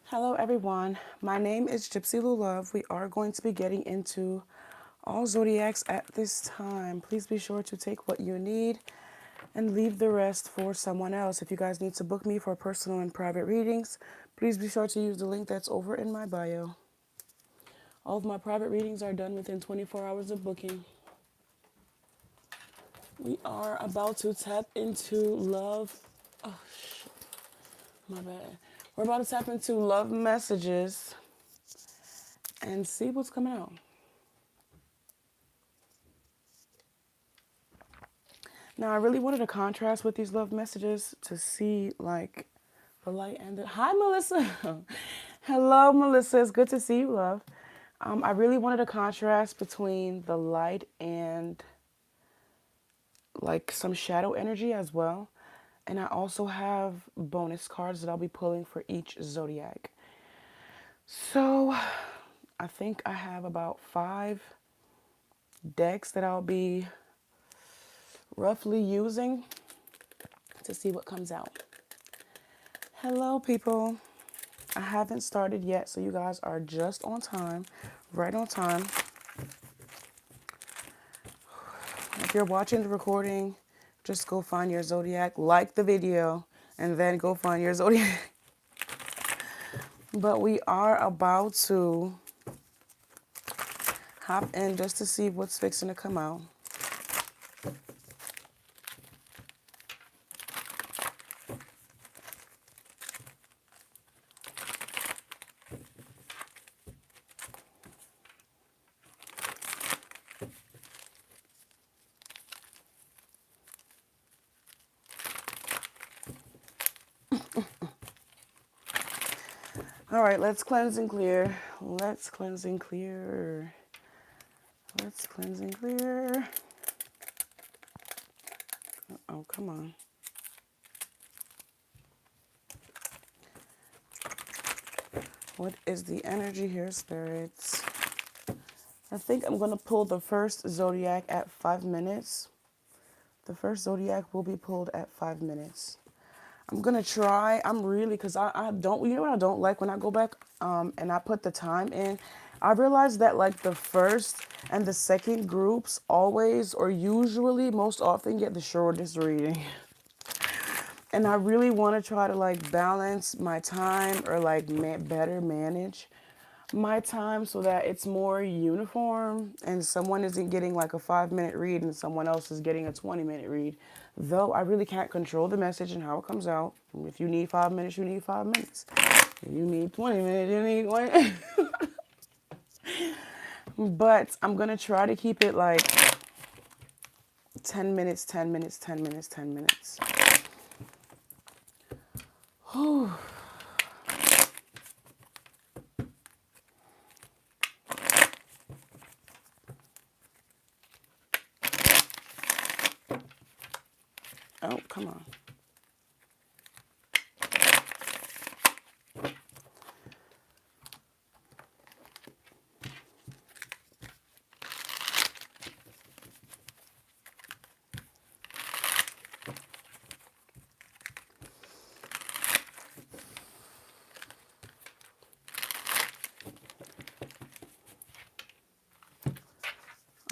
Hello everyone, my name is Gypsy Lou Love. We are going to be getting into all zodiacs at this time. Please be sure to take what you need and leave the rest for someone else. If you guys need to book me for personal and private readings, please be sure to use the link that's over in my bio. All of my private readings are done within 24 hours of booking. We are about to tap into love. Oh, shit. My bad. We're about to tap into love messages and see what's coming out. Now, I really wanted to contrast with these love messages to see, like, the light and the... Hi, Melissa. Hello, Melissa. It's good to see you, love. I really wanted a contrast between the light and, like, some shadow energy as well. And I also have bonus cards that I'll be pulling for each zodiac. So, I think I have about 5 decks that I'll be roughly using to see what comes out. Hello, people. I haven't started yet, so you guys are just on time, right on time. If you're watching the recording, just go find your zodiac, like the video, and then go find your zodiac. But we are about to hop in just to see what's fixing to come out. All right, let's cleanse and clear. Let's cleanse and clear. Let's cleanse and clear. Oh, come on. What is the energy here, spirits? I think I'm going to pull the first zodiac at 5 minutes. The first zodiac will be pulled at 5 minutes. I'm going to try. I'm really, because I don't, you know what I don't like when I go back and I put the time in? I realized that like the first and the second groups always or usually most often get the shortest reading. And I really want to try to like balance my time or like better manage my time so that it's more uniform and someone isn't getting like a 5-minute read and someone else is getting a 20-minute read. Though I really can't control the message and how it comes out. If you need 5 minutes, you need 5 minutes. If you need 20 minutes, you need 20. But I'm going to try to keep it like 10 minutes, 10 minutes, 10 minutes, 10 minutes. Whew. Oh, come on.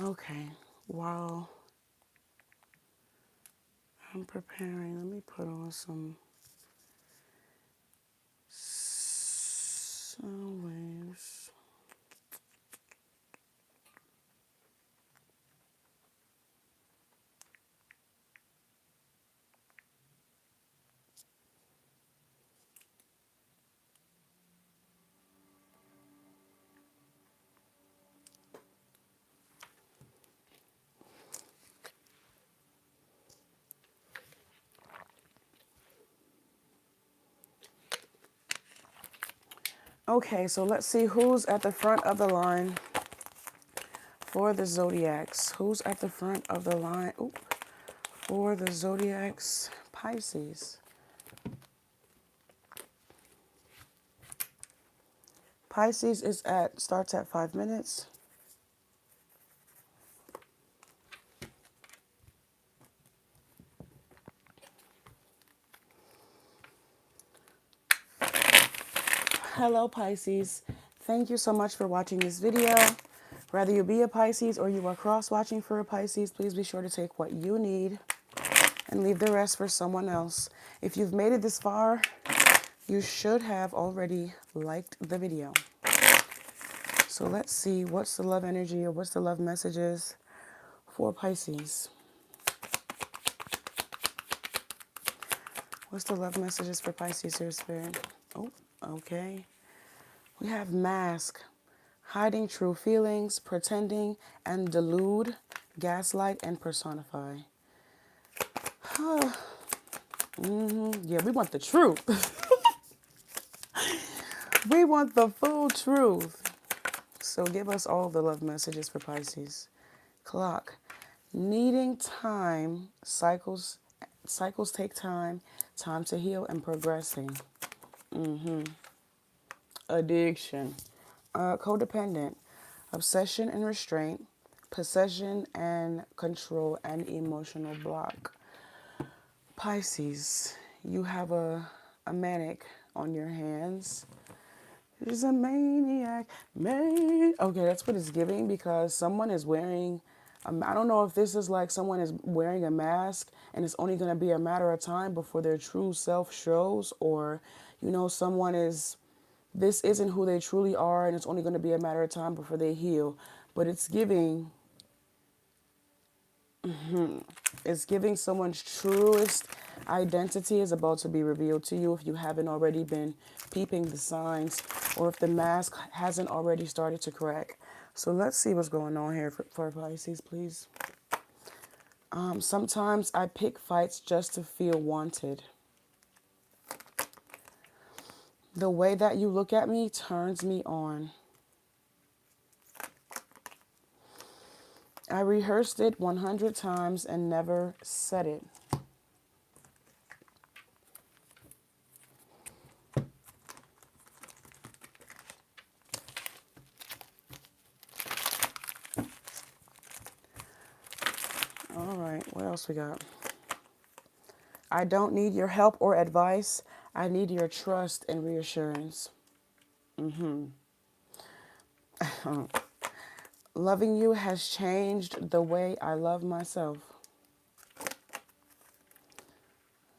Okay, while I'm preparing, let me put on some sound waves. Okay, so let's see who's at the front of the line for the zodiacs. Who's at the front of the line for the zodiacs? Pisces. Pisces starts at 5 minutes. Hello, Pisces. Thank you so much for watching this video. Whether you be a Pisces or you are cross-watching for a Pisces, please be sure to take what you need and leave the rest for someone else. If you've made it this far, you should have already liked the video. So let's see, what's the love energy or what's the love messages for Pisces? What's the love messages for Pisces here, Spirit? Oh, okay. We have mask, hiding true feelings, pretending and delude, gaslight and personify. Yeah, we want the truth. We want the full truth. So give us all the love messages for Pisces. Clock, needing time, cycles take time, time to heal and progressing. Addiction, codependent, obsession and restraint, possession and control, and emotional block. Pisces, you have a manic on your hands. She's a maniac. Okay, that's what it's giving, because someone is wearing, I don't know if this is like someone is wearing a mask and it's only going to be a matter of time before their true self shows, or, this isn't who they truly are and it's only going to be a matter of time before they heal. But it's giving someone's truest identity is about to be revealed to you if you haven't already been peeping the signs, or if the mask hasn't already started to crack. So let's see what's going on here for Pisces, please. Sometimes I pick fights just to feel wanted. The way that you look at me turns me on. I rehearsed it 100 times and never said it. All right, what else we got? I don't need your help or advice. I need your trust and reassurance. Loving you has changed the way I love myself.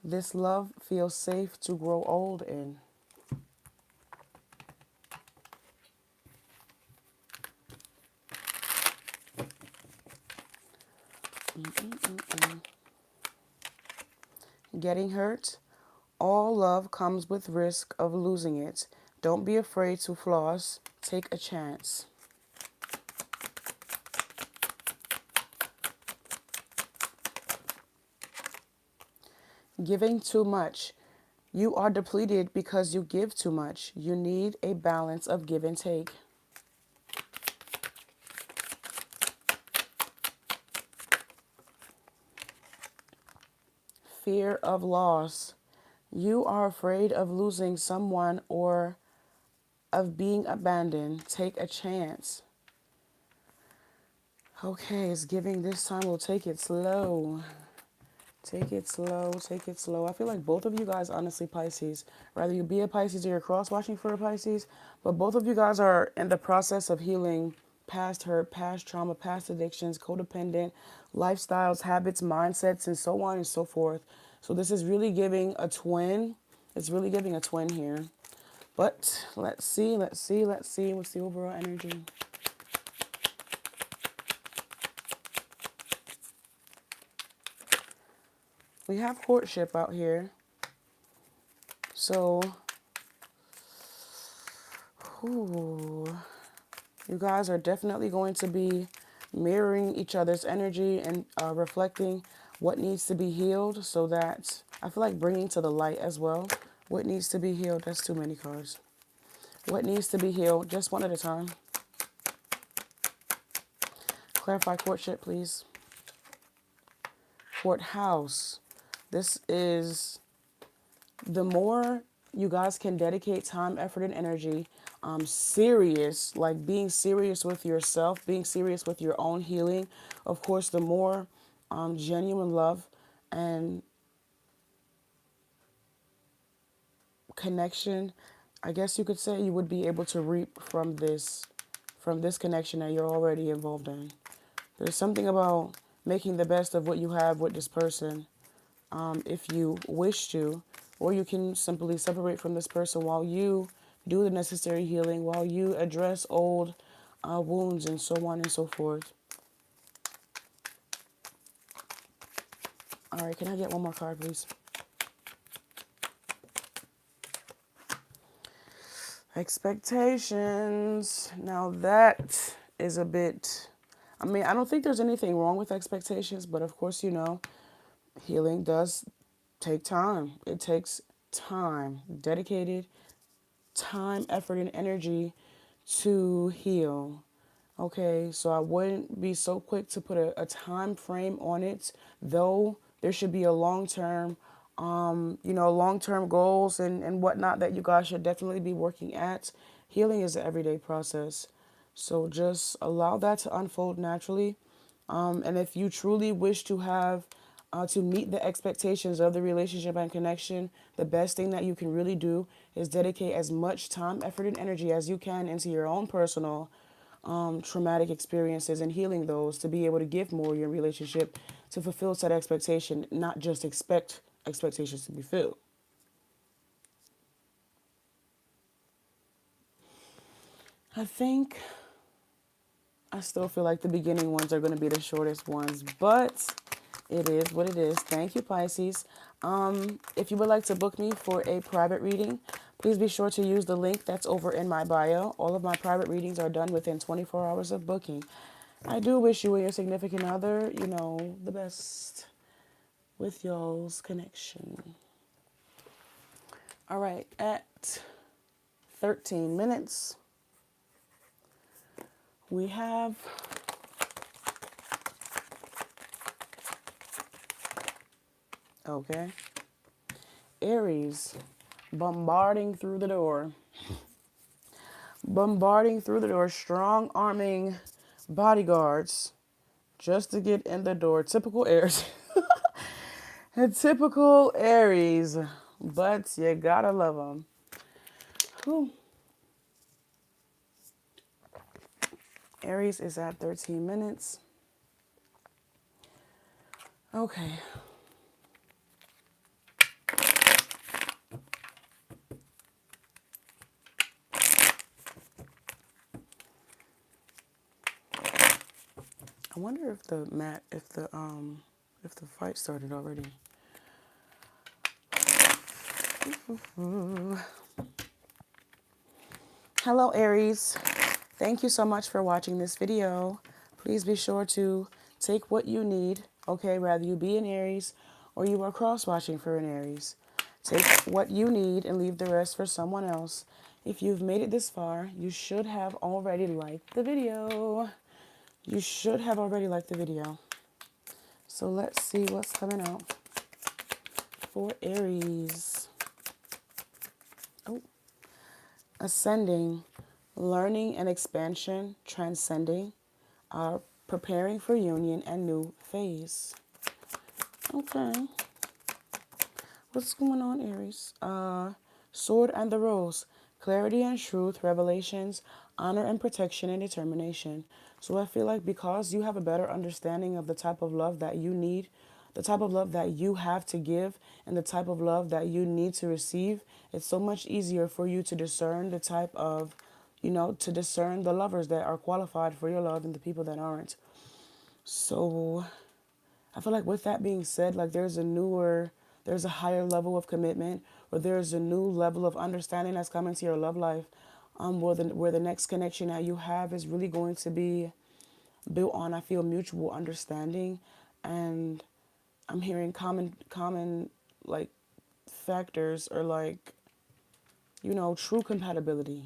This love feels safe to grow old in. Getting hurt. All love comes with risk of losing it. Don't be afraid to floss. Take a chance. Giving too much. You are depleted because you give too much. You need a balance of give and take. Fear of loss. You are afraid of losing someone or of being abandoned. Take a chance. Okay, it's giving this time. We'll take it slow. Take it slow. Take it slow. I feel like both of you guys, honestly, Pisces, rather you be a Pisces or you're cross-watching for a Pisces, but both of you guys are in the process of healing past hurt, past trauma, past addictions, codependent lifestyles, habits, mindsets, and so on and so forth. So this is really giving a twin. It's really giving a twin here. But let's see. What's the overall energy? We have courtship out here. So, you guys are definitely going to be mirroring each other's energy and reflecting what needs to be healed, so that I feel like bringing to the light as well what needs to be healed. That's too many cards. What needs to be healed, just one at a time. Clarify courtship, please. Fourth house. This is the more you guys can dedicate time, effort, and energy, serious, like being serious with yourself, being serious with your own healing. Of course, the more genuine love and connection I guess you could say you would be able to reap from this connection that you're already involved in. There's something about making the best of what you have with this person, if you wish to, or you can simply separate from this person while you do the necessary healing, while you address old wounds and so on and so forth. All right, can I get one more card, please? Expectations. Now that is a bit, I mean, I don't think there's anything wrong with expectations, but of course, you know, healing does take time. It takes time, dedicated time, effort, and energy to heal. Okay, so I wouldn't be so quick to put a time frame on it, though there should be a long-term, long-term goals and whatnot that you guys should definitely be working at. Healing is an everyday process. So just allow that to unfold naturally. And if you truly wish to have, to meet the expectations of the relationship and connection, the best thing that you can really do is dedicate as much time, effort, and energy as you can into your own personal traumatic experiences and healing those to be able to give more in your relationship to fulfill said expectation, not just expect expectations to be filled. I still feel like the beginning ones are going to be the shortest ones, but it is what it is. Thank you, Pisces. If you would like to book me for a private reading, please be sure to use the link that's over in my bio. All of my private readings are done within 24 hours of booking. I do wish you and your significant other, the best with y'all's connection. All right, at 13 minutes, we have Aries bombarding through the door. Bombarding through the door, strong arming bodyguards just to get in the door. Typical Aries. A typical Aries, but you gotta love them. Whew. Aries is at 13 minutes. Okay. I wonder if the fight started already. Hello, Aries. Thank you so much for watching this video. Please be sure to take what you need, okay, whether you be an Aries or you are cross-watching for an Aries. Take what you need and leave the rest for someone else. If you've made it this far, you should have already liked the video. You should have already liked the video. So let's see what's coming out for Aries. Oh, ascending, learning and expansion, transcending, preparing for union and new phase. Okay. What's going on, Aries? Sword and the Rose, clarity and truth, revelations, honor and protection and determination. So I feel like because you have a better understanding of the type of love that you need, the type of love that you have to give, and the type of love that you need to receive, it's so much easier for you to discern the type of, to discern the lovers that are qualified for your love and the people that aren't. So I feel like with that being said, like there's a higher level of commitment, or there's a new level of understanding that's coming to your love life, where the next connection that you have is really going to be built on, I feel, mutual understanding, and I'm hearing common like factors, or like, true compatibility,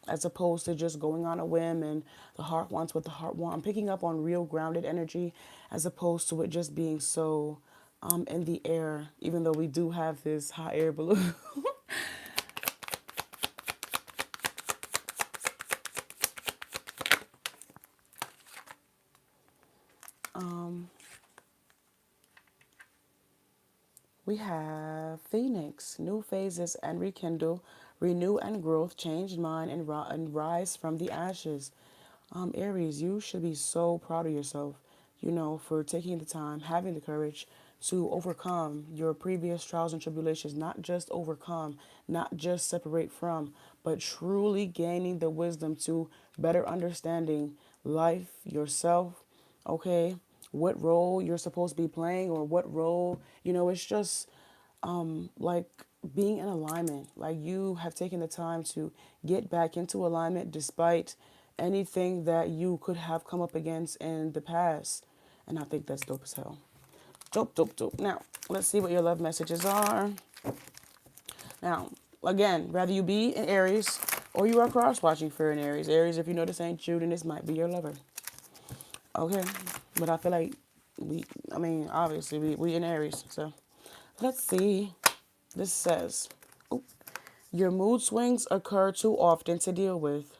as opposed to just going on a whim and the heart wants what the heart wants. I'm picking up on real grounded energy, as opposed to it just being so in the air, even though we do have this hot air balloon. We have Phoenix, new phases and rekindle, Renew and growth, change mind, and rise from the ashes. Aries, you should be so proud of yourself, for taking the time, having the courage to overcome your previous trials and tribulations, not just overcome, not just separate from, but truly gaining the wisdom to better understanding life, yourself, okay? What role you're supposed to be playing or what role, it's just like being in alignment. Like you have taken the time to get back into alignment despite anything that you could have come up against in the past. And I think that's dope as hell. Dope, dope, dope. Now, let's see what your love messages are. Now, again, rather you be in Aries or you are cross-watching for an Aries. Aries, if you know this ain't you, then this might be your lover. Okay? But I feel like obviously we in Aries. So, let's see. This says, your mood swings occur too often to deal with.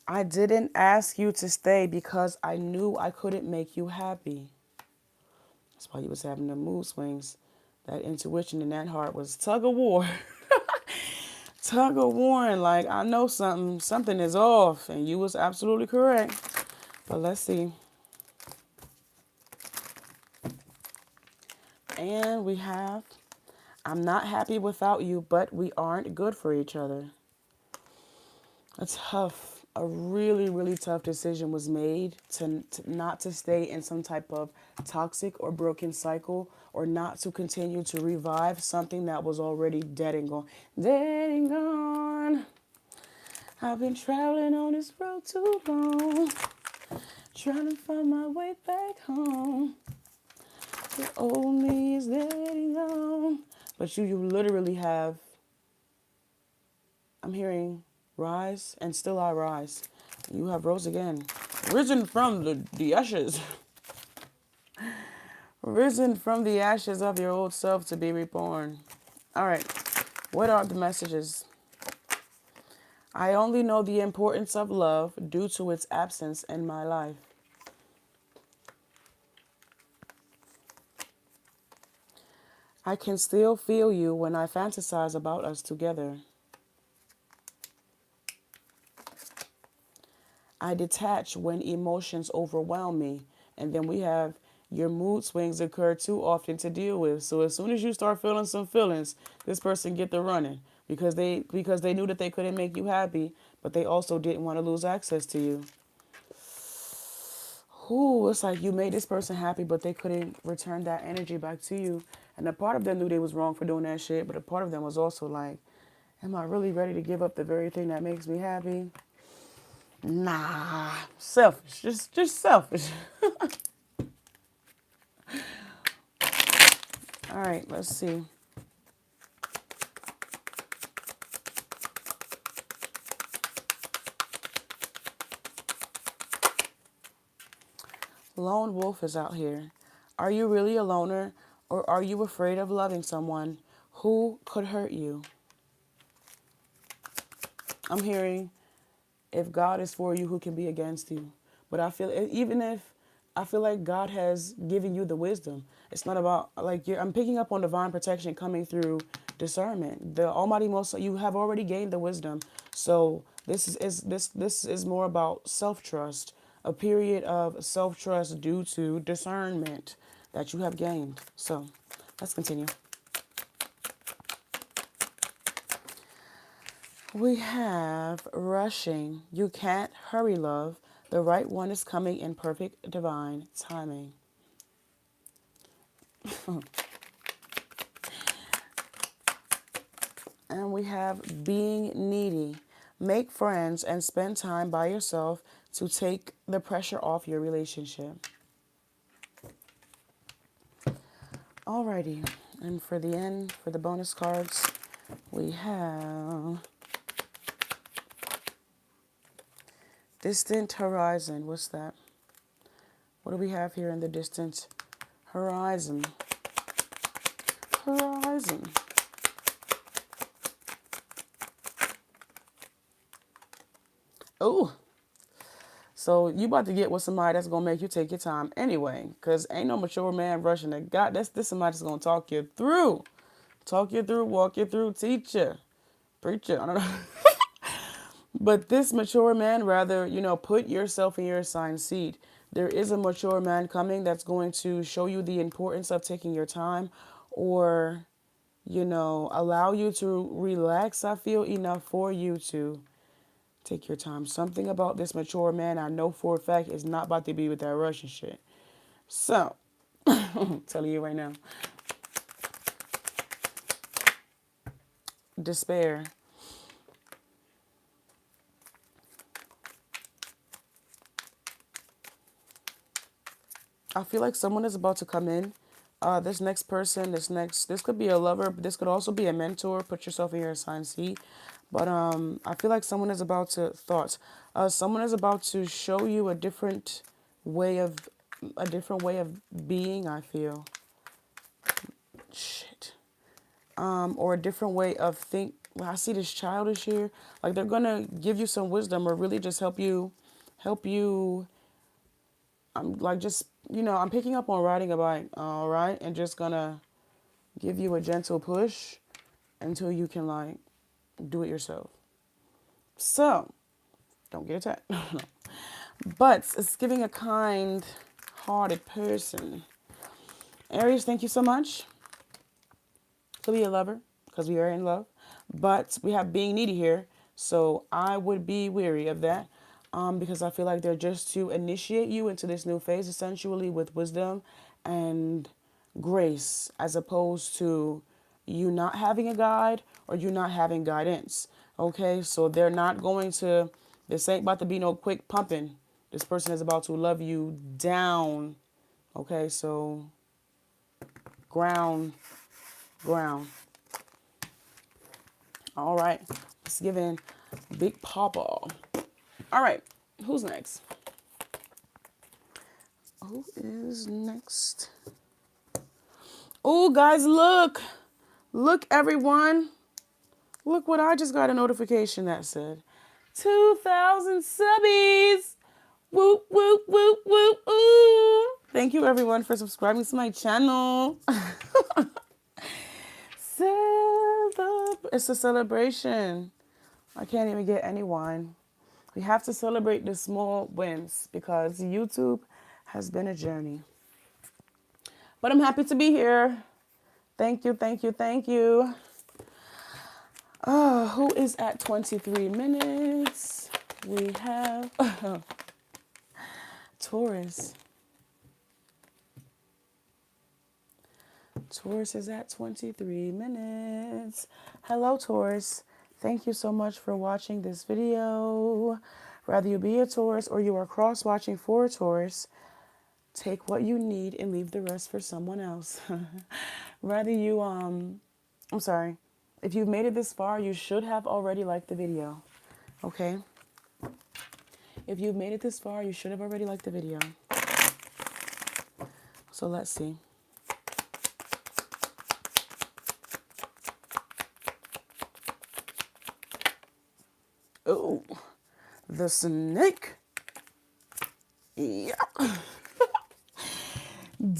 I didn't ask you to stay because I knew I couldn't make you happy. That's why you was having the mood swings. That intuition in that heart was tug of war. Tug of war, and like, I know something is off, and you was absolutely correct. But let's see. And we have, I'm not happy without you, but we aren't good for each other. A really, really tough decision was made to not to stay in some type of toxic or broken cycle, or not to continue to revive something that was already dead and gone. Dead and gone. I've been traveling on this road too long, trying to find my way back home. The old me is dead and gone. But you literally have, I'm hearing, rise and still I rise. You have rose again. Risen from the ashes. Risen from the ashes of your old self to be reborn. All right. What are the messages? I only know the importance of love due to its absence in my life. I can still feel you when I fantasize about us together. I detach when emotions overwhelm me. And then we have, your mood swings occur too often to deal with. So as soon as you start feeling some feelings, this person get the running because they knew that they couldn't make you happy, but they also didn't want to lose access to you. Ooh, it's like you made this person happy, but they couldn't return that energy back to you. And a part of them knew they was wrong for doing that shit, but a part of them was also like, am I really ready to give up the very thing that makes me happy? Nah, selfish, just selfish. All right, let's see. Lone wolf is out here. Are you really a loner, or are you afraid of loving someone who could hurt you? I'm hearing, if God is for you, who can be against you? But I feel, I feel like God has given you the wisdom. It's not about, like, I'm picking up on divine protection coming through discernment. The Almighty Most, you have already gained the wisdom. So this is more about self-trust, a period of self-trust due to discernment that you have gained. So let's continue. We have rushing. You can't hurry, love. The right one is coming in perfect divine timing. And we have being needy. Make friends and spend time by yourself to take the pressure off your relationship. Alrighty. And for the end, for the bonus cards, we have distant horizon. What's that? What do we have here in the distant horizon? Horizon. Oh, So you about to get with somebody that's gonna make you take your time anyway, cause ain't no mature man rushing to God. This somebody that's gonna talk you through, walk you through, teach you, preach you. I don't know. But this mature man, rather, put yourself in your assigned seat. There is a mature man coming that's going to show you the importance of taking your time, or, allow you to relax. I feel enough for you to take your time. Something about this mature man, I know for a fact, is not about to be with that Russian shit. So, I'm telling you right now. Despair. I feel like someone is about to come in. This next person, this could be a lover, but this could also be a mentor. Put yourself in your assigned seat. But I feel like someone is about to, someone is about to show you way of, a different way of being, I feel. Shit. Or a different way of well, I see this childish here. Like they're gonna give you some wisdom, or really just help you. I'm like just, I'm picking up on riding a bike, all right, and just gonna give you a gentle push until you can like do it yourself. So don't get attacked. But it's giving a kind-hearted person. Aries, thank you so much. Could be a lover, because we are in love. But we have being needy here, so I would be weary of that. Because I feel like they're just to initiate you into this new phase, essentially with wisdom and grace, as opposed to you not having a guide or you not having guidance. Okay, so they're not going to, this ain't about to be no quick pumping. This person is about to love you down. Okay, so ground. All right, let's give in Big Papa. All right, who's next? Who is next? Oh, guys, look. Look, everyone. Look what I just got a notification that said. 2,000 subbies. Whoop, whoop, whoop, whoop, ooh. Thank you, everyone, for subscribing to my channel. It's a celebration. I can't even get any wine. We have to celebrate the small wins because YouTube has been a journey. But I'm happy to be here. Thank you, thank you, thank you. Who is at 23 minutes? We have Taurus. Taurus is at 23 minutes. Hello, Taurus. Thank you so much for watching this video. Whether you be a Taurus or you are cross-watching for a Taurus, take what you need and leave the rest for someone else. Whether you, if you've made it this far, you should have already liked the video. Okay? If you've made it this far, you should have already liked the video. So let's see. Oh, the snake. Yeah.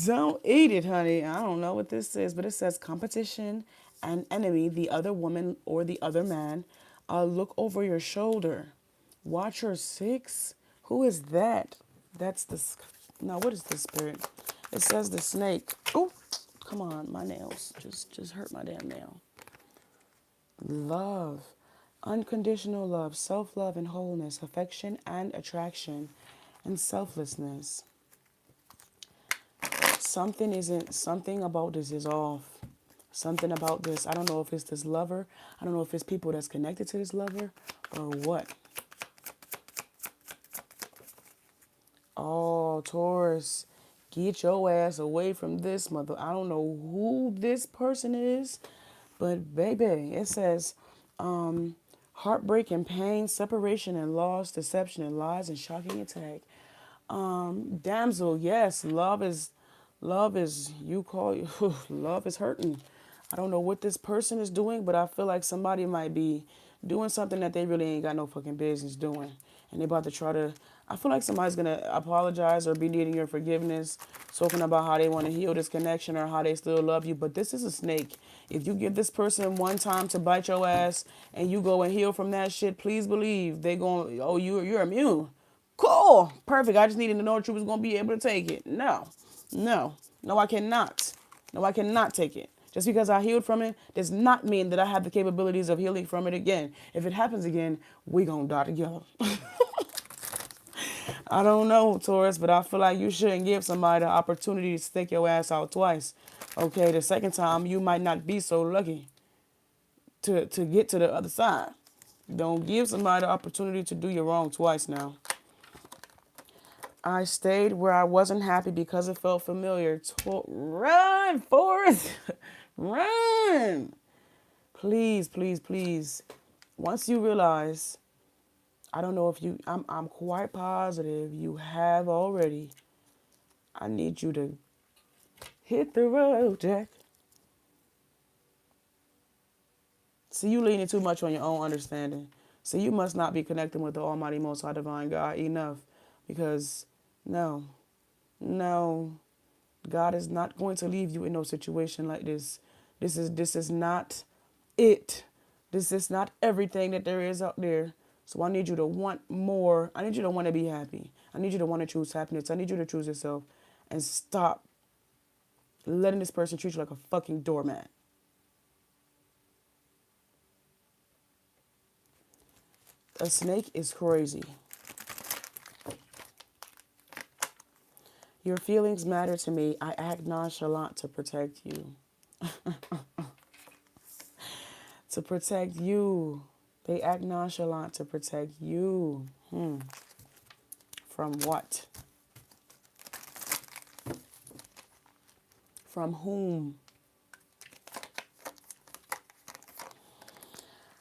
Don't eat it, honey. I don't know what this is, but it says competition and enemy, the other woman or the other man. Look over your shoulder. Watch your six. Who is that? That's the... No, what is this spirit? It says the snake. Oh, come on. My nails just hurt my damn nail. Love. Unconditional love, self-love and wholeness, affection and attraction, and selflessness. Something about this is off. Something about this. I don't know if it's this lover. I don't know if it's people that's connected to this lover or what. Oh, Taurus, get your ass away from this mother. I don't know who this person is, but baby, it says, heartbreak and pain, separation and loss, deception and lies, and shocking attack. Damsel, yes, love is, love is hurting. I don't know what this person is doing, but I feel like somebody might be doing something that they really ain't got no fucking business doing. And they about to try to I feel like somebody's going to apologize or be needing your forgiveness, talking about how they want to heal this connection or how they still love you. But this is a snake. If you give this person one time to bite your ass and you go and heal from that shit, please believe they going, oh, you're immune. Cool. Perfect. I just needed to know that you was going to be able to take it. No. No. No, I cannot. No, I cannot take it. Just because I healed from it does not mean that I have the capabilities of healing from it again. If it happens again, we gonna die together. I don't know, Taurus, but I feel like you shouldn't give somebody the opportunity to stick your ass out twice. Okay, the second time you might not be so lucky to get to the other side. Don't give somebody the opportunity to do you wrong twice now. I stayed where I wasn't happy because it felt familiar. Run, Forrest. Run. Please, please, please. Once you realize, I don't know if you, I'm quite positive you have already. I need you to hit the road, Jack. See, you leaning too much on your own understanding. See, you must not be connecting with the Almighty Most High Divine God enough. Because, no, God is not going to leave you in no situation like this. This is not it. This is not everything that there is out there. So I need you to want more. I need you to want to be happy. I need you to want to choose happiness. I need you to choose yourself and stop letting this person treat you like a fucking doormat. A snake is crazy. Your feelings matter to me. I act nonchalant to protect you. To protect you. They act nonchalant to protect you. From what? From whom?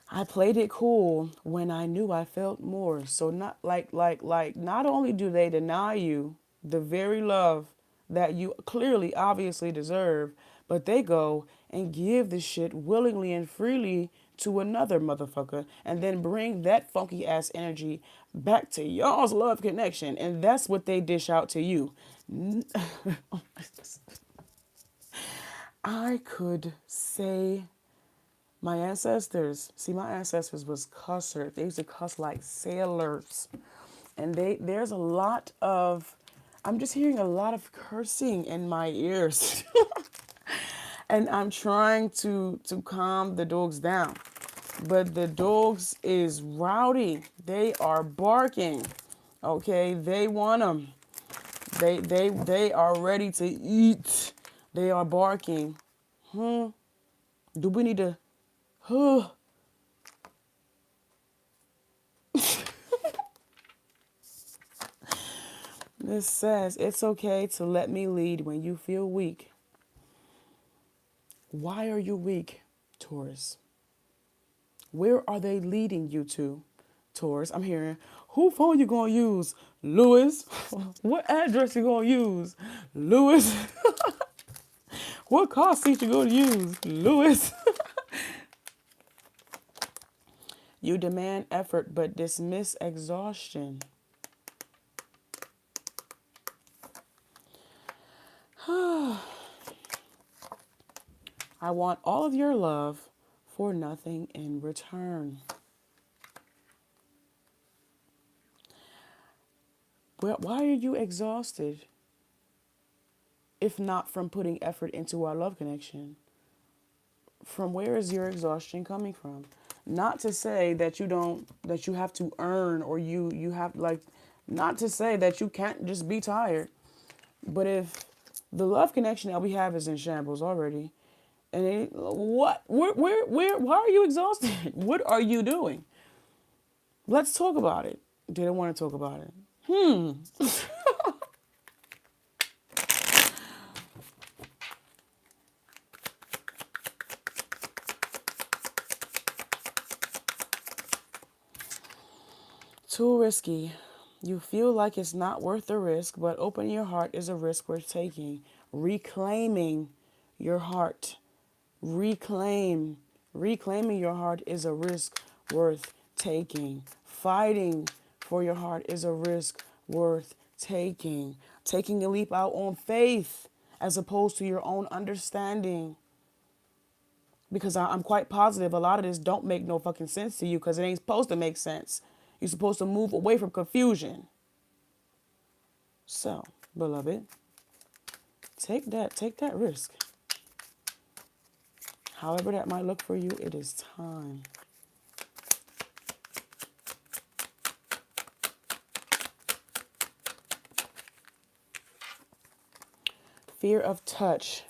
I played it cool when I knew I felt more. So not not only do they deny you the very love that you clearly, obviously deserve, but they go and give the shit willingly and freely to another motherfucker and then bring that funky ass energy back to y'all's love connection. And that's what they dish out to you. I could say my ancestors, my ancestors was cussers. They used to cuss like sailors. And there's a lot of, I'm just hearing a lot of cursing in my ears. And I'm trying to calm the dogs down. But the dogs is rowdy. They are barking. Okay, they want them. They are ready to eat. They are barking. Do we need to This says, it's okay to let me lead when you feel weak. Why are you weak, Taurus? Where are they leading you to, Taurus? I'm hearing, who phone you gonna use? Lewis? What address you gonna use? Lewis? What car seat you gonna use? Lewis? You demand effort but dismiss exhaustion. I want all of your love for nothing in return. Well, why are you exhausted? If not from putting effort into our love connection. From where is your exhaustion coming from? Not to say that you have to earn or you have not to say that you can't just be tired. But if the love connection that we have is in shambles already, and why are you exhausted? What are you doing? Let's talk about it. Didn't want to talk about it. Too risky. You feel like it's not worth the risk, but opening your heart is a risk worth taking. Reclaiming your heart. Reclaiming your heart is a risk worth taking. Fighting for your heart is a risk worth taking. Taking a leap out on faith as opposed to your own understanding. Because I'm quite positive a lot of this don't make no fucking sense to you because it ain't supposed to make sense. You're supposed to move away from confusion. So, beloved, take that risk. However that might look for you, it is time. Fear of touch.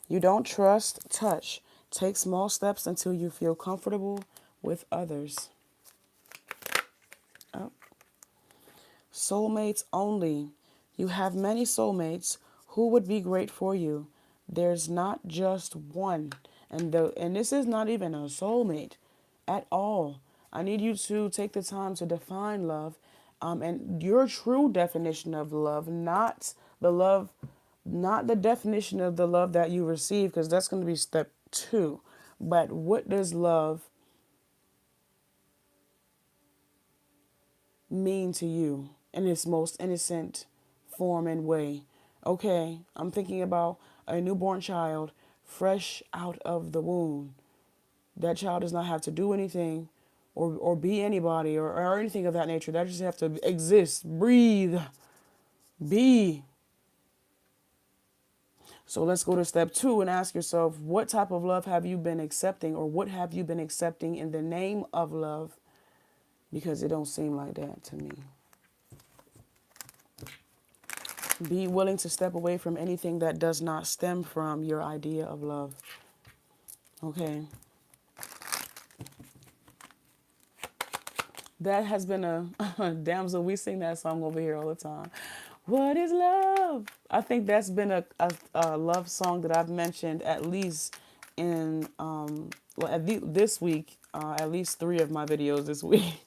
You don't trust touch. Take small steps until you feel comfortable with others. Oh. Soulmates only. You have many soulmates who would be great for you. There's not just one. And this is not even a soulmate at all. I need you to take the time to define love, and your true definition of love, not the definition of the love that you receive, because that's going to be step 2. But what does love mean to you in its most innocent form and way? Okay, I'm thinking about a newborn child fresh out of the womb. That child does not have to do anything or be anybody or anything of that nature. They just have to exist, breathe, be. So let's go to step 2 and ask yourself, what type of love have you been accepting, or what have you been accepting in the name of love? Because it don't seem like that to me. Be willing to step away from anything that does not stem from your idea of love. Okay. That has been a damsel. We sing that song over here all the time. What is love? I think that's been a love song that I've mentioned at least in this week. At least 3 of my videos this week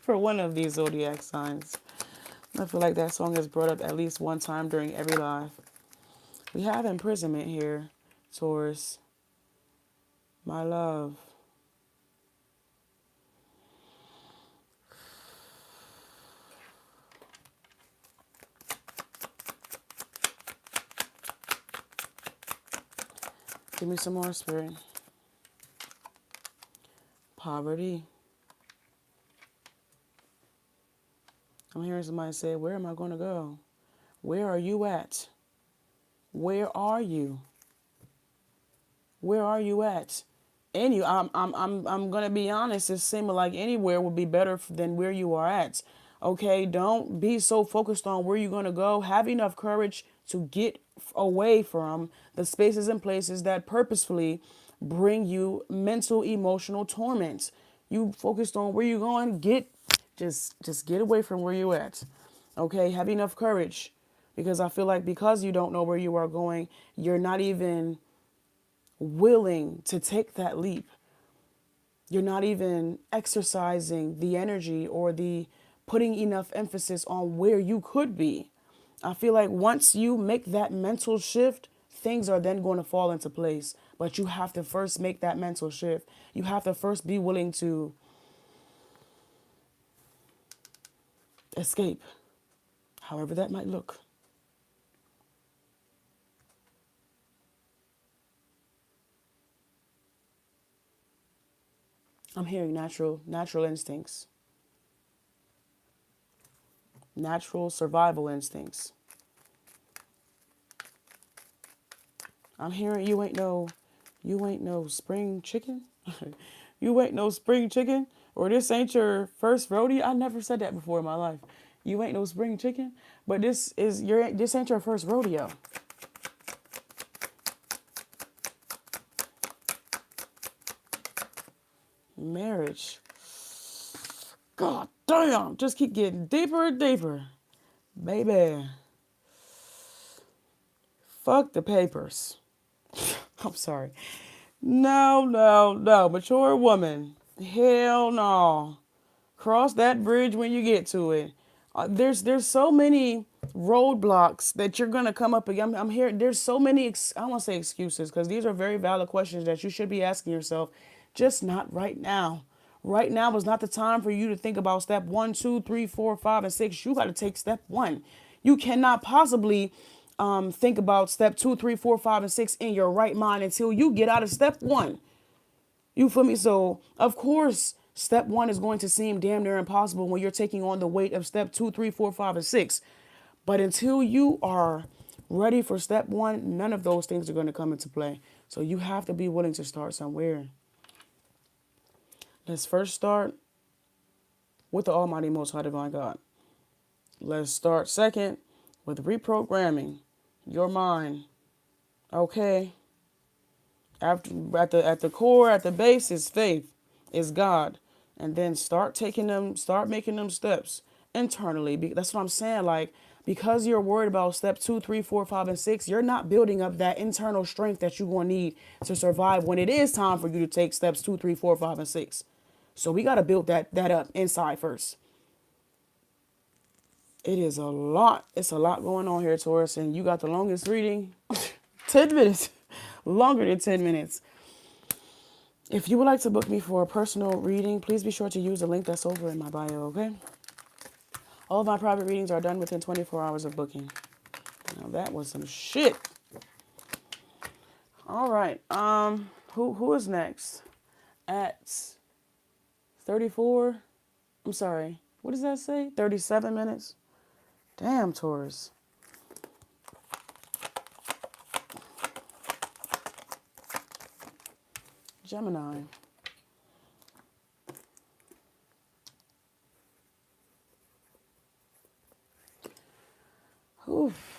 for one of these zodiac signs. I feel like that song is brought up at least one time during every live. We have imprisonment here, Taurus. My love. Give me some more, Spirit. Poverty. I'm hearing somebody say, where am I going to go? Where are you at? Where are you? Where are you at? I'm gonna be honest. It seems like anywhere would be better than where you are at. Okay, don't be so focused on where you're gonna go. Have enough courage to get away from the spaces and places that purposefully bring you mental, emotional torment. You focused on where you're going. Just get away from where you're at. Okay, have enough courage, because I feel like because you don't know where you are going, you're not even willing to take that leap. You're not even exercising the energy or the putting enough emphasis on where you could be. I feel like once you make that mental shift, things are then going to fall into place. But you have to first make that mental shift. You have to first be willing to escape, however that might look. I'm hearing natural instincts. Natural survival instincts. I'm hearing you ain't no spring chicken. You ain't no spring chicken, or this ain't your first rodeo. I never said that before in my life. You ain't no spring chicken, but this ain't your first rodeo. Marriage. God damn, just keep getting deeper and deeper. Baby. Fuck the papers. I'm sorry. No. Mature woman. Hell no. Cross that bridge when you get to it. There's so many roadblocks that you're going to come up against. I'm here. There's so many, I don't want to say excuses, because these are very valid questions that you should be asking yourself, just not right now. Right now is not the time for you to think about step 1, 2, 3, 4, 5, and 6. You got to take step 1. You cannot possibly think about step 2, 3, 4, 5, and 6 in your right mind until you get out of step 1. You feel me? So, of course, step 1 is going to seem damn near impossible when you're taking on the weight of step 2, 3, 4, 5, and 6. But until you are ready for step 1, none of those things are going to come into play. So you have to be willing to start somewhere. Let's first start with the Almighty Most High Divine God. Let's start second with reprogramming your mind. Okay? At the core, at the base is faith, is God. And then start making them steps internally. That's what I'm saying. Like, because you're worried about step 2, 3, 4, 5, and 6, you're not building up that internal strength that you're going to need to survive when it is time for you to take steps 2, 3, 4, 5, and 6. So we got to build that up inside first. It is a lot. It's a lot going on here, Taurus. And you got the longest reading. 10 minutes. Longer than 10 minutes. If you would like to book me for a personal reading, please be sure to use the link that's over in my bio, okay? All of my private readings are done within 24 hours of booking. Now that was some shit. All right. Who is next? At 34. I'm sorry. What does that say? 37 minutes. Damn, Taurus. Gemini. Oof.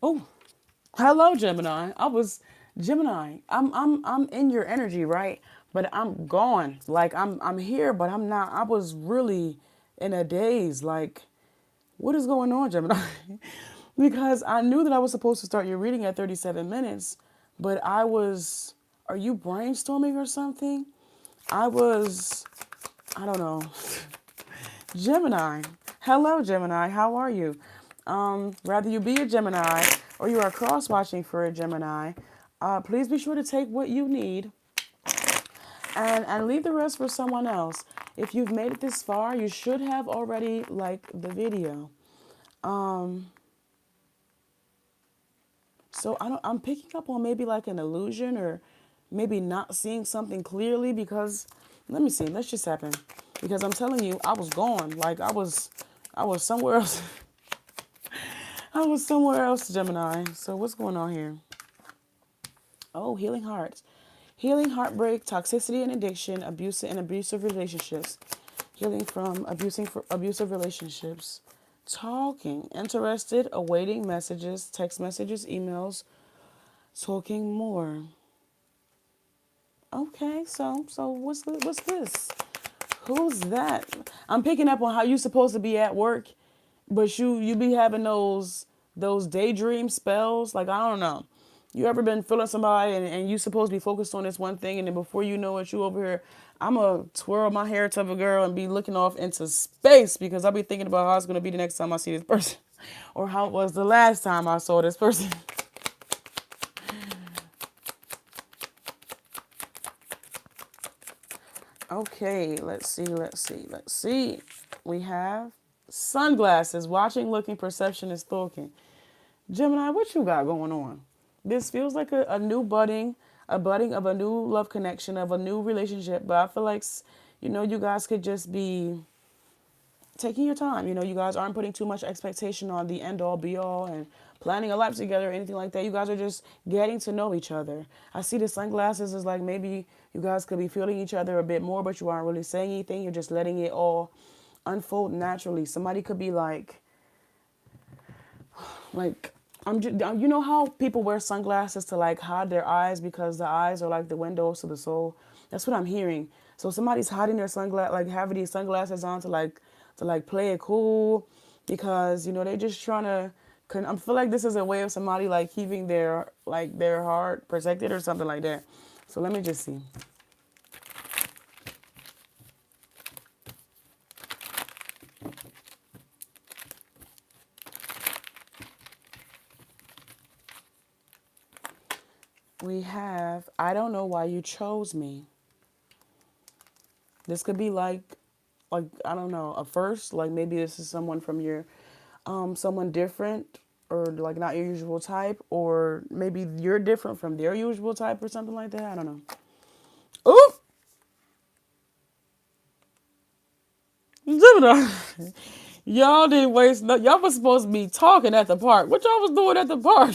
Oh, hello, Gemini. Gemini. I'm in your energy, right? But I'm gone. Like I'm here, but I'm not. I was really in a daze. Like, what is going on, Gemini? Because I knew that I was supposed to start your reading at 37 minutes, but I was. Are you brainstorming or something? I don't know. Gemini. Hello, Gemini. How are you? Rather you be a Gemini or you are cross-watching for a Gemini, please be sure to take what you need and leave the rest for someone else. If you've made it this far, you should have already liked the video. So I'm picking up on maybe like an illusion or maybe not seeing something clearly because, let me see, let's just happen. Because I'm telling you, I was gone. Like I was somewhere else. I was somewhere else, Gemini. So what's going on here? Oh, healing hearts. Healing heartbreak, toxicity and addiction, abusive relationships. Healing from abusive relationships. Talking, interested, awaiting messages, text messages, emails, talking more. Okay, so what's this? Who's that? I'm picking up on how you're supposed to be at work, but you be having those daydream spells. Like, I don't know. You ever been feeling somebody and you supposed to be focused on this one thing, and then before you know it, you over here, I'm going to twirl my hair type of girl and be looking off into space because I'll be thinking about how it's going to be the next time I see this person or how it was the last time I saw this person. Okay, let's see. We have sunglasses, watching, looking, perception, and stalking. Gemini, what you got going on? This feels like a new budding of a new love connection, of a new relationship. But I feel like, you guys could just be taking your time. You guys aren't putting too much expectation on the end all be all and planning a life together or anything like that. You guys are just getting to know each other. I see the sunglasses as like maybe you guys could be feeling each other a bit more, but you aren't really saying anything. You're just letting it all unfold naturally. Somebody could be like, I'm just, you know how people wear sunglasses to like hide their eyes because the eyes are like the windows to the soul. That's what I'm hearing. So somebody's hiding their sunglass, like having these sunglasses on to like play it cool, because you know they're just trying to. I feel like this is a way of somebody like keeping their heart protected or something like that. So let me just see. We have, I don't know why you chose me. This could be like I don't know, a first, like maybe this is someone from your, someone different, or like not your usual type, or maybe you're different from their usual type or something like that. I don't know. Ooh, Gemini. Y'all didn't waste no. Y'all was supposed to be talking at the park. What y'all was doing at the park?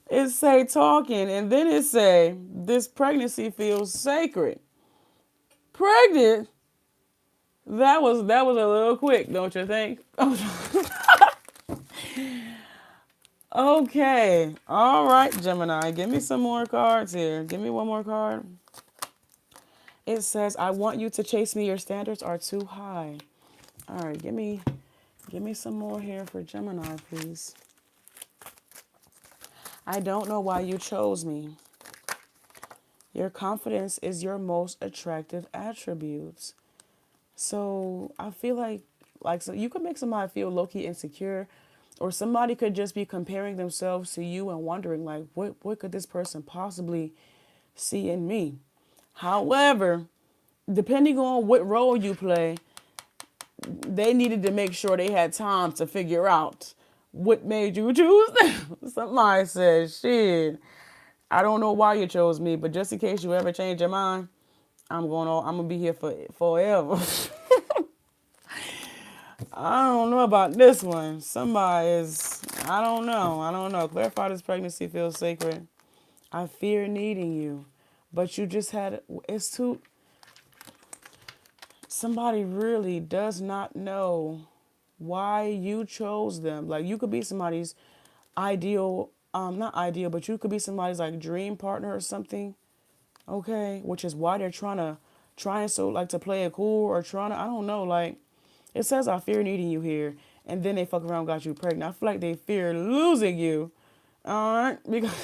It say talking, and then it say this pregnancy feels sacred. Pregnant. That was a little quick, don't you think? Okay. All right, Gemini. Give me some more cards here. Give me one more card. It says, I want you to chase me. Your standards are too high. All right, give me some more here for Gemini, please. I don't know why you chose me. Your confidence is your most attractive attributes. So I feel like so you could make somebody feel low-key insecure, or somebody could just be comparing themselves to you and wondering like, what could this person possibly see in me? However, depending on what role you play, they needed to make sure they had time to figure out what made you choose them. Somebody said, shit, I don't know why you chose me, but just in case you ever change your mind, I'm gonna be here for forever. I don't know about this one. Somebody is, I don't know. I don't know. Clarify this pregnancy feels sacred. I fear needing you, but you just had, it's too, somebody really does not know why you chose them. Like you could be somebody's ideal, not ideal, but you could be somebody's like dream partner or something. Okay. Which is why they're trying so like to play it cool, or trying to, I don't know, like, it says, I fear needing you here. And then they fuck around and got you pregnant. I feel like they fear losing you. All right? Because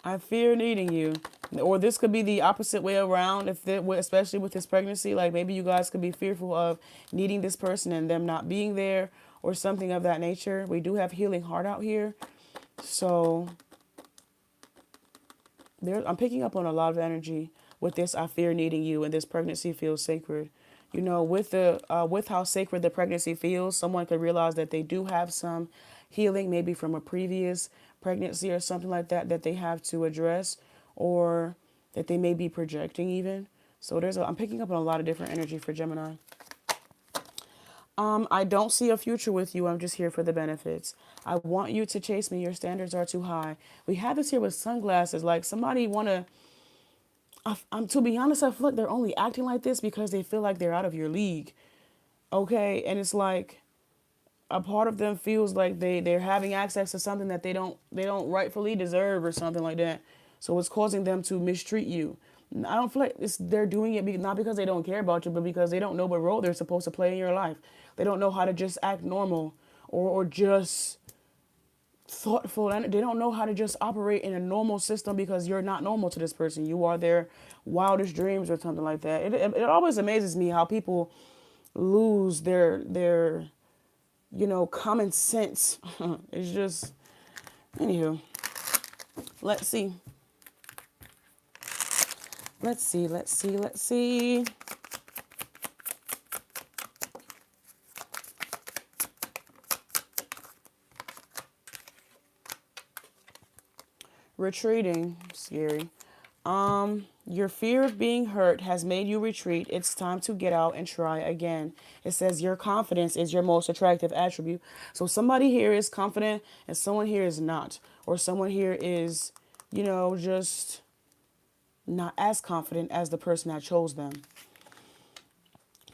I fear needing you. Or this could be the opposite way around, especially with this pregnancy. Like maybe you guys could be fearful of needing this person and them not being there, or something of that nature. We do have healing heart out here. So I'm picking up on a lot of energy with this. I fear needing you, and this pregnancy feels sacred. You know, with how sacred the pregnancy feels, someone could realize that they do have some healing, maybe from a previous pregnancy or something like that, that they have to address, or that they may be projecting even. So I'm picking up on a lot of different energy for Gemini. I don't see a future with you. I'm just here for the benefits. I want you to chase me. Your standards are too high. We have this here with sunglasses. Like somebody I'm to be honest, I feel like they're only acting like this because they feel like they're out of your league. Okay, and it's like a part of them feels like they're having access to something that they don't rightfully deserve or something like that. So it's causing them to mistreat you. I don't feel like they're doing it not because they don't care about you, but because they don't know what role they're supposed to play in your life. They don't know how to just act normal, or just thoughtful, and they don't know how to just operate in a normal system, because you're not normal to this person. You are their wildest dreams or something like that. It always amazes me how people lose their common sense. It's just, anywho, let's see. Let's see. Retreating, scary. Your fear of being hurt has made you retreat. It's time to get out and try again. It says your confidence is your most attractive attribute. So somebody here is confident and someone here is not. Or someone here is, just not as confident as the person that chose them.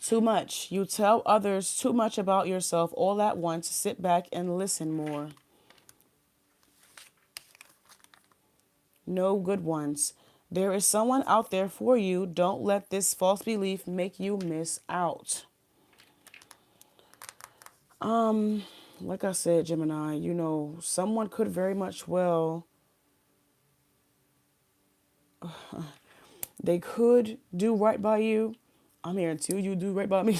Too much. You tell others too much about yourself all at once. Sit back and listen more. No good ones. There is someone out there for you. Don't let this false belief make you miss out. Like I said, Gemini, you know, someone could very much well, they could do right by you. I'm here until you do right by me.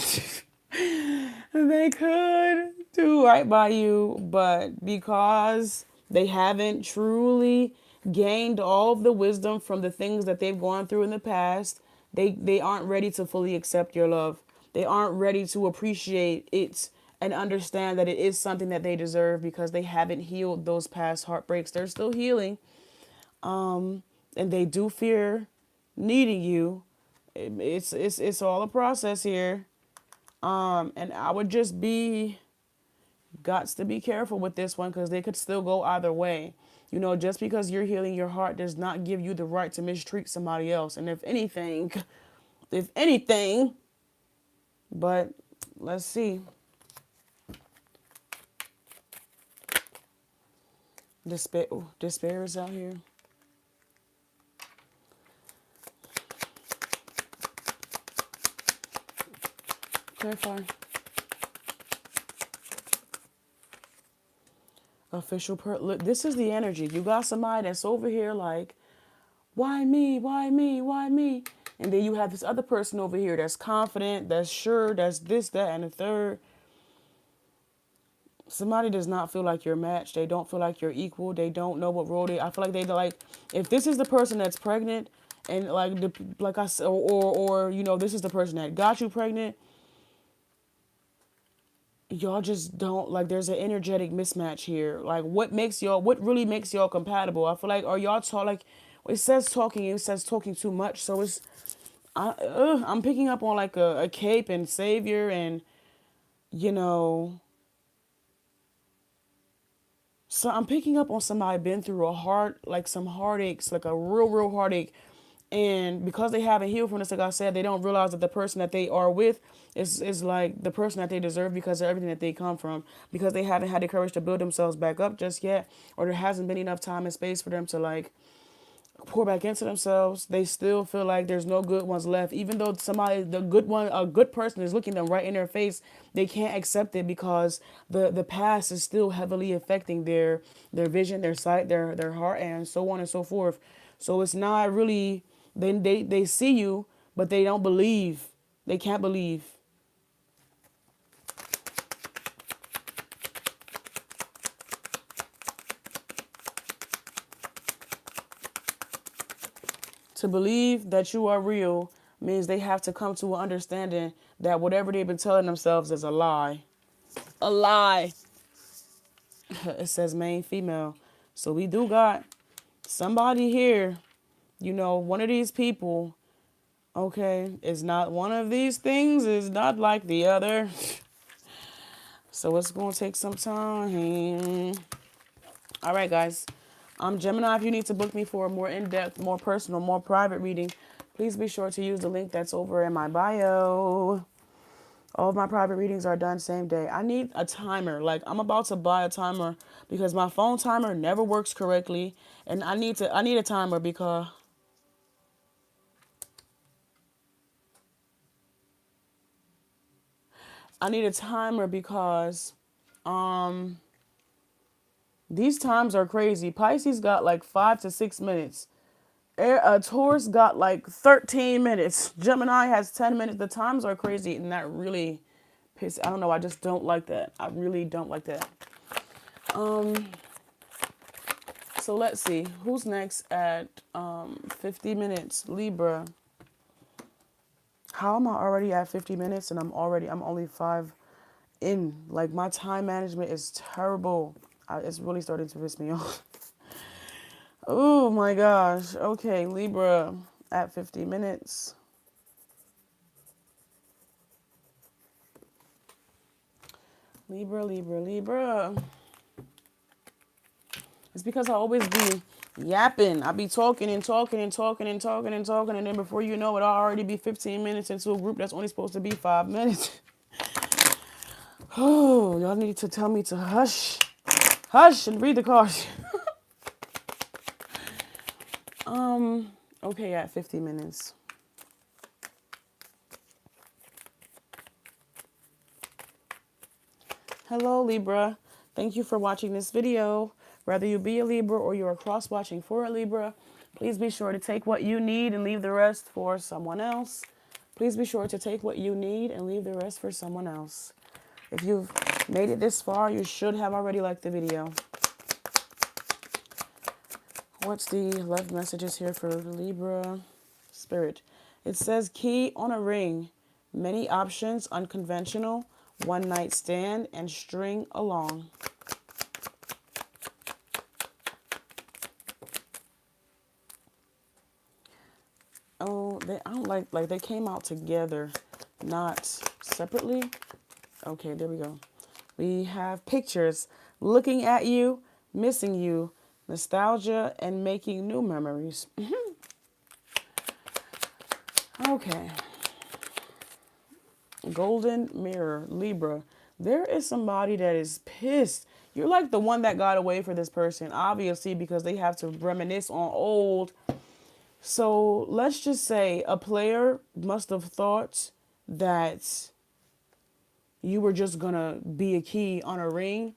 They could do right by you, but because they haven't truly gained all of the wisdom from the things that they've gone through in the past, they aren't ready to fully accept your love. They aren't ready to appreciate it and understand that it is something that they deserve because they haven't healed those past heartbreaks. They're still healing, and they do fear needing you. It's all a process here. And I would just be gots to be careful with this one because they could still go either way. You know, just because you're healing your heart does not give you the right to mistreat somebody else. And if anything, but let's see. Despair is out here. Clarify. This is the energy. You got somebody that's over here like, why me? Why me? Why me? And then you have this other person over here that's confident, that's sure, that's this, that, and the third. Somebody does not feel like you're matched. They don't feel like you're equal. They don't know what role I feel like they like. If this is the person that's pregnant, and like I said, or you know, this is the person that got you pregnant. Y'all just don't like. There's an energetic mismatch here. Like, what really makes y'all compatible? I feel like, are y'all like? It says talking. It says talking too much. So I'm picking up on like a cape and savior and, you know. So I'm picking up on somebody been through some heartaches, like a real heartache. And because they haven't healed from this, like I said, they don't realize that the person that they are with is like the person that they deserve because of everything that they come from. Because they haven't had the courage to build themselves back up just yet. Or there hasn't been enough time and space for them to like pour back into themselves. They still feel like there's no good ones left. Even though a good person is looking them right in their face, they can't accept it because the past is still heavily affecting their vision, their sight, their heart, and so on and so forth. So it's not really, they see you, but they don't believe. They can't believe. To believe that you are real means they have to come to an understanding that whatever they've been telling themselves is a lie. A lie. It says main female. So we do got somebody here, you know, one of these people, okay, is not one of these things, is not like the other. So it's going to take some time. All right, guys. I'm Gemini. If you need to book me for a more in-depth, more personal, more private reading, please be sure to use the link that's over in my bio. All of my private readings are done same day. I need a timer. Like, I'm about to buy a timer because my phone timer never works correctly. And I need a timer because these times are crazy. Pisces got like 5 to 6 minutes. Taurus got like 13 minutes. Gemini has 10 minutes. The times are crazy, and that really I don't know. I just don't like that. I really don't like that. So let's see. Who's next at 50 minutes? Libra. How am I already at 50 minutes and I'm only 5 in? Like, my time management is terrible. It's really starting to piss me off. Oh my gosh. Okay, Libra at 50 minutes. Libra. It's because I always be Yapping. I be talking and talking and talking and talking and talking, and then before you know it, I'll already be 15 minutes into a group that's only supposed to be 5 minutes. Oh, y'all need to tell me to hush. Hush and read the cards. Okay, at 50 minutes. Hello, Libra. Thank you for watching this video. Whether you be a Libra or you're cross-watching for a Libra, please be sure to take what you need and leave the rest for someone else. Please be sure to take what you need and leave the rest for someone else. If you've made it this far, you should have already liked the video. What's the love messages here for Libra? Spirit. It says key on a ring. Many options, unconventional, one night stand, and string along. Oh, I don't like they came out together, not separately. Okay, there we go. We have pictures, looking at you, missing you, nostalgia, and making new memories. Okay. Golden mirror, Libra. There is somebody that is pissed. You're like the one that got away for this person, obviously, because they have to reminisce on old. So let's just say a player must have thought that you were just going to be a key on a ring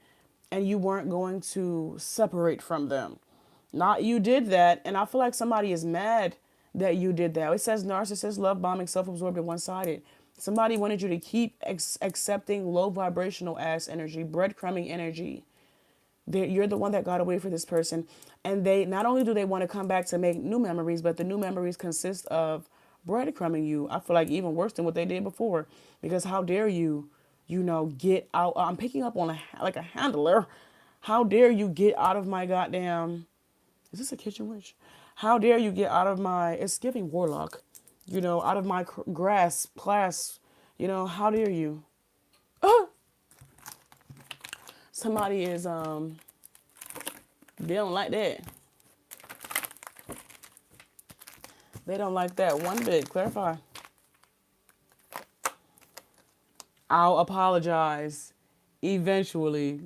and you weren't going to separate from them. Not you did that. And I feel like somebody is mad that you did that. It says narcissist, love bombing, self-absorbed, and one-sided. Somebody wanted you to keep accepting low vibrational ass energy, breadcrumbing energy. You're the one that got away for this person. And they not only do they want to come back to make new memories, but the new memories consist of breadcrumbing you. I feel like even worse than what they did before. Because how dare you, get out. I'm picking up on a handler. How dare you get out of my goddamn... Is this a kitchen witch? How dare you get out of my... It's giving warlock. Out of my class. How dare you? Somebody is, they don't like that. They don't like that one bit. Clarify. I'll apologize eventually.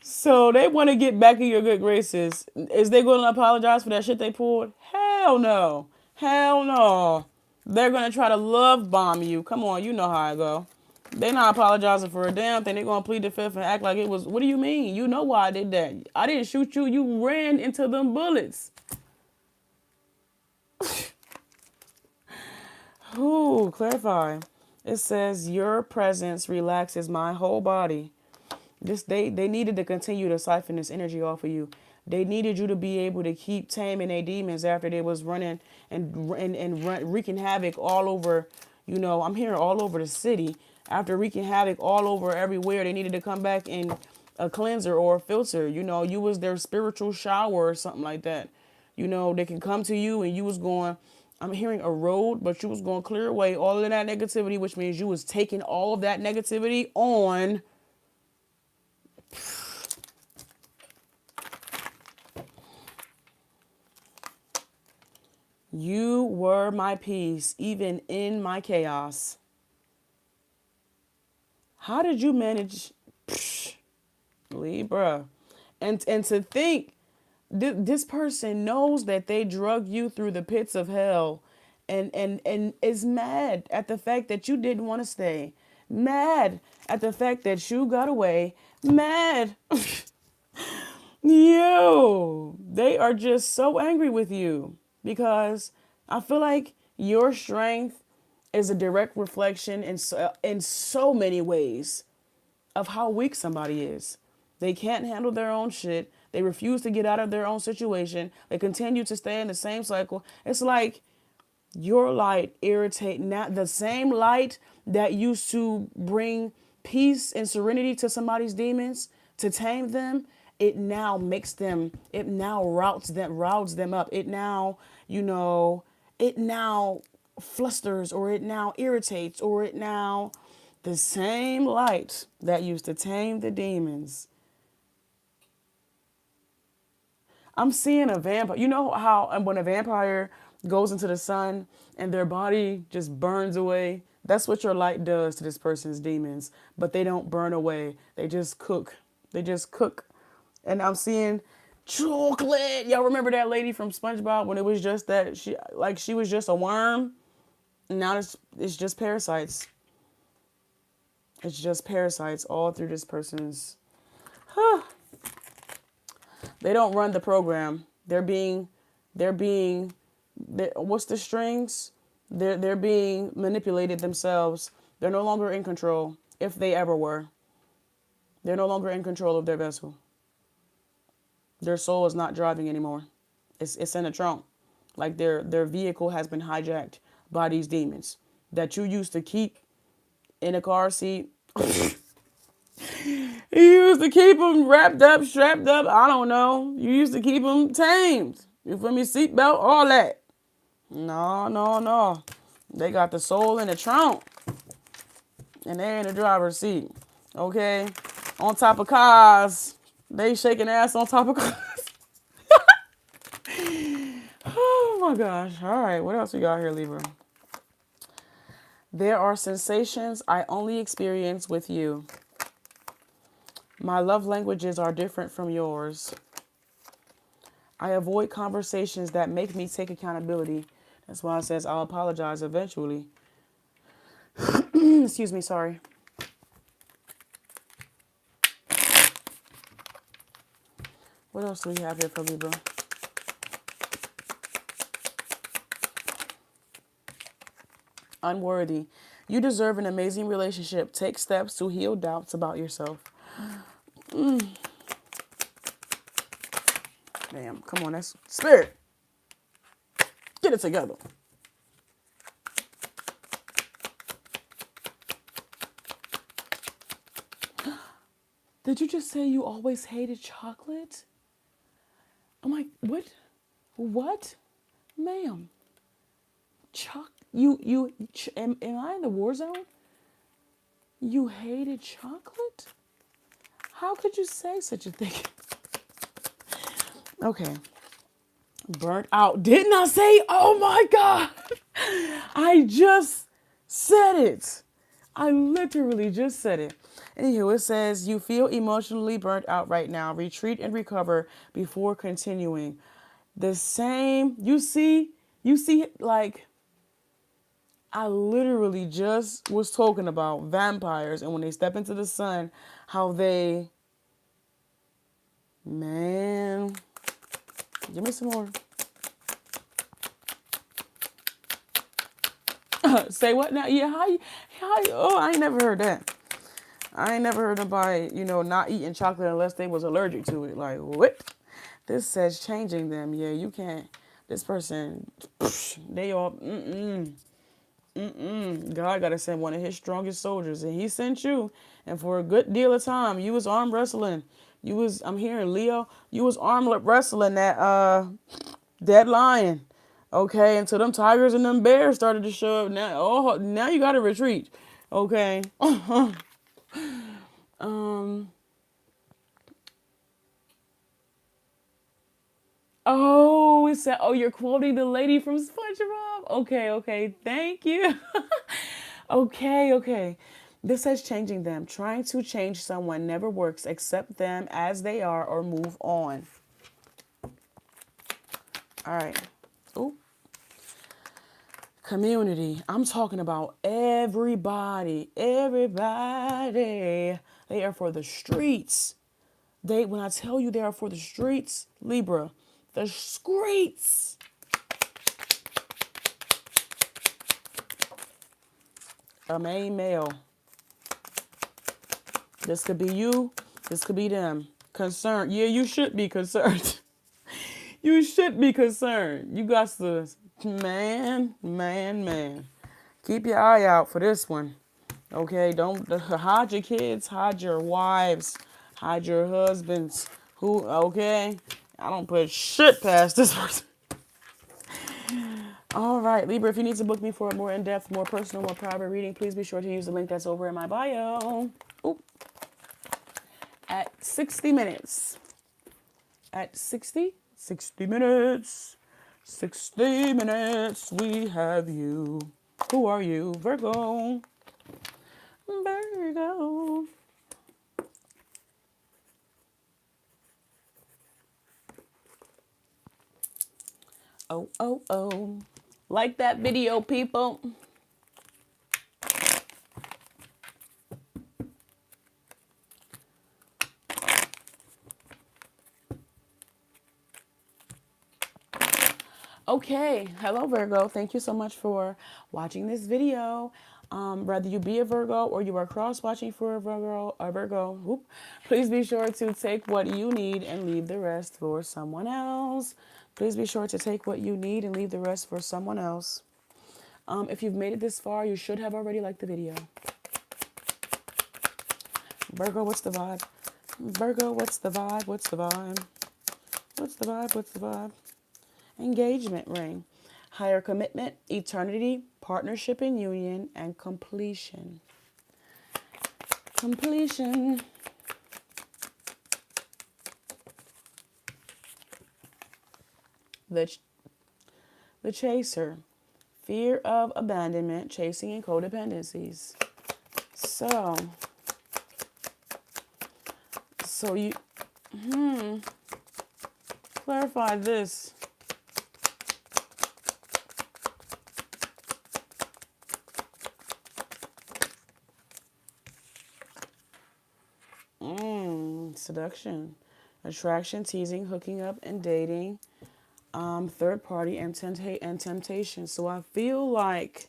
So they want to get back in your good graces. Is they going to apologize for that shit they pulled? Hell no. Hell no. They're going to try to love bomb you. Come on, you know how I go. They're not apologizing for a damn thing. They're going to plead the fifth and act like it was... What do you mean? You know why I did that. I didn't shoot you. You ran into them bullets. Ooh, clarify. It says, your presence relaxes my whole body. They needed to continue to siphon this energy off of you. They needed you to be able to keep taming their demons after they was running and wreaking havoc all over, I'm hearing all over the city. After wreaking havoc all over everywhere, they needed to come back in a cleanser or a filter. You was their spiritual shower or something like that. They can come to you and you was going, I'm hearing a road, but you was going to clear away all of that negativity, which means you was taking all of that negativity on. You were my peace, even in my chaos. How did you manage, Libra? And to think this person knows that they drug you through the pits of hell and is mad at the fact that you didn't want to stay. Mad at the fact that you got away. Mad. They are just so angry with you. Because I feel like your strength is a direct reflection in so many ways of how weak somebody is. They can't handle their own shit. They refuse to get out of their own situation. They continue to stay in the same cycle. It's like your light irritate, not the same light that used to bring peace and serenity to somebody's demons, to tame them. It now routs them up. It now, it now flusters, or it now irritates, or it now, the same light that used to tame the demons I'm seeing a vampire. You know how when a vampire goes into the sun and their body just burns away? That's what your light does to this person's demons. But they don't burn away. They just cook. They just cook. And I'm seeing chocolate. Y'all remember that lady from SpongeBob when it was just that she was just a worm? Now it's just parasites. It's just parasites all through this person's. They don't run the program. What's the strings? They're being manipulated themselves. They're no longer in control, if they ever were. They're no longer in control of their vessel. Their soul is not driving anymore. It's in the trunk. Like their vehicle has been hijacked by these demons that you used to keep in a car seat. You used to keep them wrapped up, strapped up. I don't know. You used to keep them tamed. You feel me? Seatbelt, all that. No, no, no. They got the soul in the trunk. And they're in the driver's seat. Okay? On top of cars. They shaking ass on top of cars. Oh my gosh. All right. What else we got here, Libra? There are sensations I only experience with you. My love languages are different from yours. I avoid conversations that make me take accountability. That's why it says I'll apologize eventually. Excuse me, sorry. What else do we have here for Libra? Unworthy. You deserve an amazing relationship. Take steps to heal doubts about yourself. Damn, come on, that's spirit. Get it together. Did you just say you always hated chocolate? I'm like, what? What? Ma'am. Am I in the war zone? You hated chocolate? How could you say such a thing? Okay. Burnt out. Didn't I say, oh my God? I just said it. I literally just said it. Anywho, it says, you feel emotionally burnt out right now. Retreat and recover before continuing. The same, you see, like, I literally just was talking about vampires and when they step into the sun, how they, man, give me some more. Say what now? Yeah, how you, oh, I ain't never heard that. I ain't never heard nobody, not eating chocolate unless they was allergic to it. Like, what? This says changing them. Yeah, you can't. This person, they all, God got to send one of his strongest soldiers. And he sent you. And for a good deal of time, you was arm wrestling. I'm hearing Leo, you was arm wrestling that lion. Okay, until them tigers and them bears started to show up. Now you got to retreat. Okay. Oh, it said, you're quoting the lady from SpongeBob. Okay, thank you. Okay. This says changing them. Trying to change someone never works. Accept them as they are or move on. All right. Ooh. Community. I'm talking about everybody. Everybody. They are for the streets. When I tell you they are for the streets, Libra, the streets. A main male. This could be you. This could be them. Concerned. Yeah, you should be concerned. You should be concerned. You got to, man. Keep your eye out for this one. Okay, don't hide your kids, hide your wives, hide your husbands. Okay? I don't put shit past this person. All right, Libra, if you need to book me for a more in-depth, more personal, more private reading, please be sure to use the link that's over in my bio. Ooh. At 60 minutes. At 60? 60 minutes. 60 minutes. We have you. Who are you? Virgo. Virgo. Oh, oh, oh. Like that video, people. Okay, hello Virgo. Thank you so much for watching this video. Whether you be a Virgo or you are cross-watching for a Virgo, whoop, please be sure to take what you need and leave the rest for someone else. Please be sure to take what you need and leave the rest for someone else. If you've made it this far, you should have already liked the video. Virgo, what's the vibe? Virgo, what's the vibe? What's the vibe? What's the vibe? What's the vibe? Engagement ring. Higher commitment, eternity, partnership and union, and completion. Completion. The chaser. Fear of abandonment, chasing, and codependencies. So you, clarify this. Seduction, attraction, teasing, hooking up, and dating. Third party and temptation. So I feel like,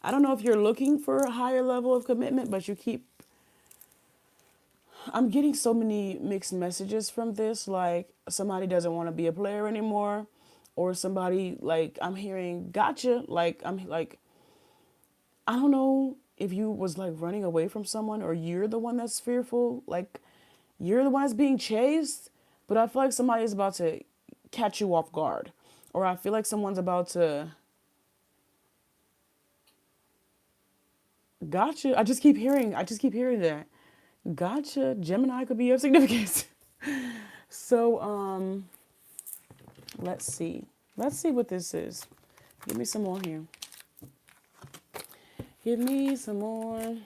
I don't know if you're looking for a higher level of commitment, but I'm getting so many mixed messages from this. Like somebody doesn't want to be a player anymore, or somebody, like I'm hearing gotcha. Like I'm like, I don't know if you was like running away from someone, or you're the one that's fearful. Like you're the one that's being chased, but I feel like somebody is about to catch you off guard. Or I feel like someone's about to... Gotcha. I just keep hearing that. Gotcha. Gemini could be of significance. So, let's see. Let's see what this is. Give me some more here. Give me some more.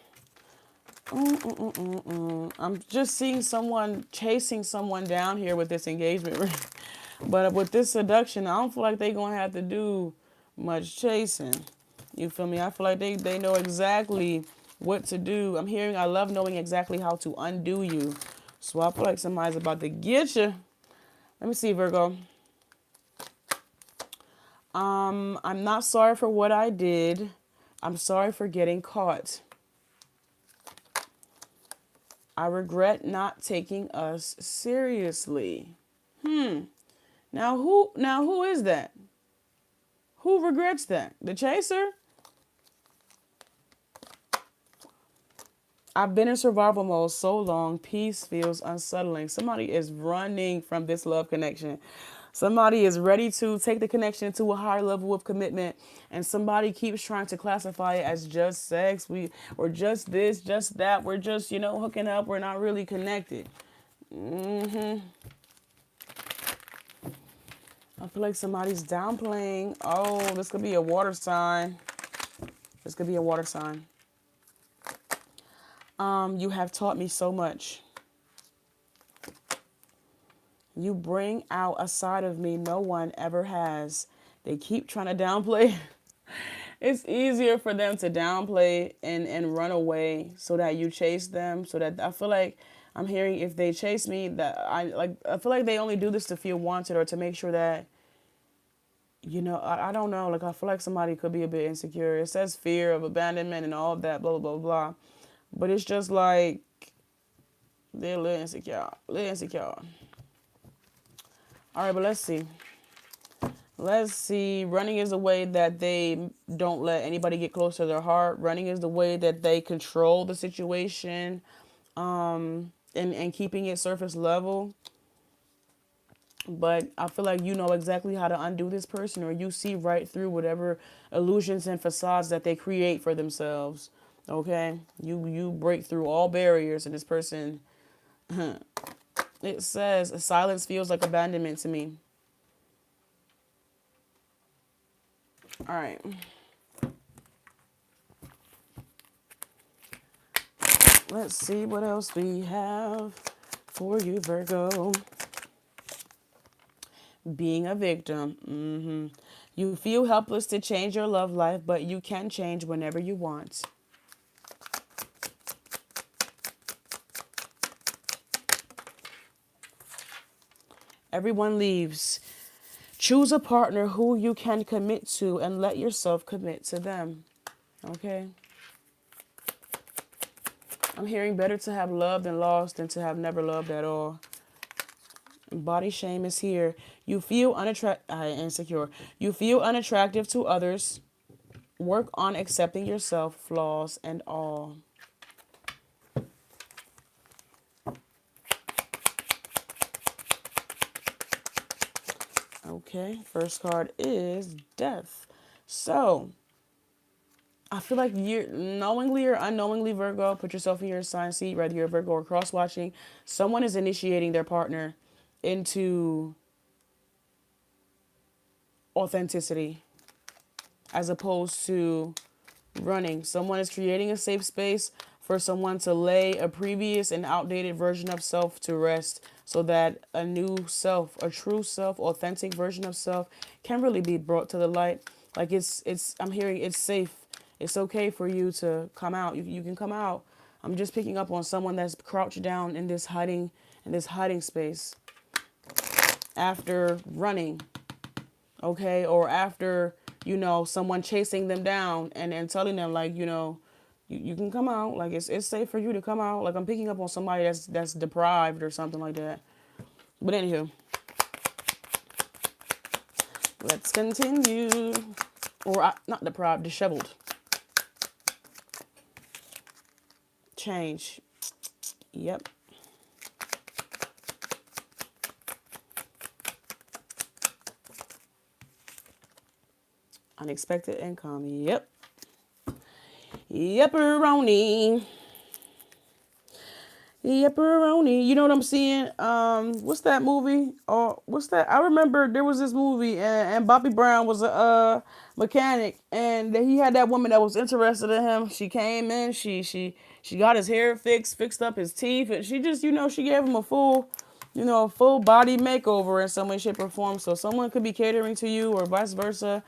I'm just seeing someone chasing someone down here with this engagement ring. But with this seduction, I don't feel like they're going to have to do much chasing. You feel me? I feel like they know exactly what to do. I'm hearing, I love knowing exactly how to undo you. So I feel like somebody's about to get you. Let me see, Virgo. I'm not sorry for what I did. I'm sorry for getting caught. I regret not taking us seriously. Now who is that? Who regrets that? The chaser? I've been in survival mode so long, peace feels unsettling. Somebody is running from this love connection. Somebody is ready to take the connection to a higher level of commitment, and somebody keeps trying to classify it as just sex. Or just this, just that. We're just, hooking up. We're not really connected. I feel like somebody's downplaying. Oh, this could be a water sign. This could be a water sign. You have taught me so much. You bring out a side of me no one ever has. They keep trying to downplay. It's easier for them to downplay and run away so that you chase them. So that I feel like I'm hearing, if they chase me, that I feel like they only do this to feel wanted, or to make sure that, I don't know. Like I feel like somebody could be a bit insecure. It says fear of abandonment and all of that, blah, blah, blah, blah. But it's just like they're a little insecure. All right, but let's see. Let's see. Running is the way that they don't let anybody get close to their heart. Running is the way that they control the situation, and keeping it surface level. But I feel like you know exactly how to undo this person, or you see right through whatever illusions and facades that they create for themselves. Okay? You break through all barriers, and this person... It says silence feels like abandonment to me. All right. Let's see what else we have for you, Virgo. Being a victim. You feel helpless to change your love life, but you can change whenever you want. Everyone leaves. Choose a partner who you can commit to and let yourself commit to them. Okay? I'm hearing better to have loved and lost than to have never loved at all. Body shame is here. You feel insecure. You feel unattractive to others. Work on accepting yourself, flaws and all. Okay, first card is death. So, I feel like you're knowingly or unknowingly, Virgo, put yourself in your assigned seat, whether you're a Virgo or cross watching. Someone is initiating their partner into authenticity as opposed to running. Someone is creating a safe space for someone to lay a previous and outdated version of self to rest so that a new self, a true self, authentic version of self can really be brought to the light. Like I'm hearing it's safe. It's okay for you to come out. You can come out. I'm just picking up on someone that's crouched down in this hiding space after running, okay, or after someone chasing them down and telling them like you can come out, like it's safe for you to come out. Like I'm picking up on somebody that's deprived or something like that. But anywho, let's continue. Or not deprived, disheveled. Change. Yep. Unexpected income. Yep. Yepperoni. Yepperoni. You know what I'm seeing? What's that movie? Or what's that? I remember there was this movie and Bobby Brown was a mechanic and he had that woman that was interested in him. She came in, she got his hair fixed up his teeth, and she just, she gave him a full body makeover in some way, shape, or form. So someone could be catering to you or vice versa.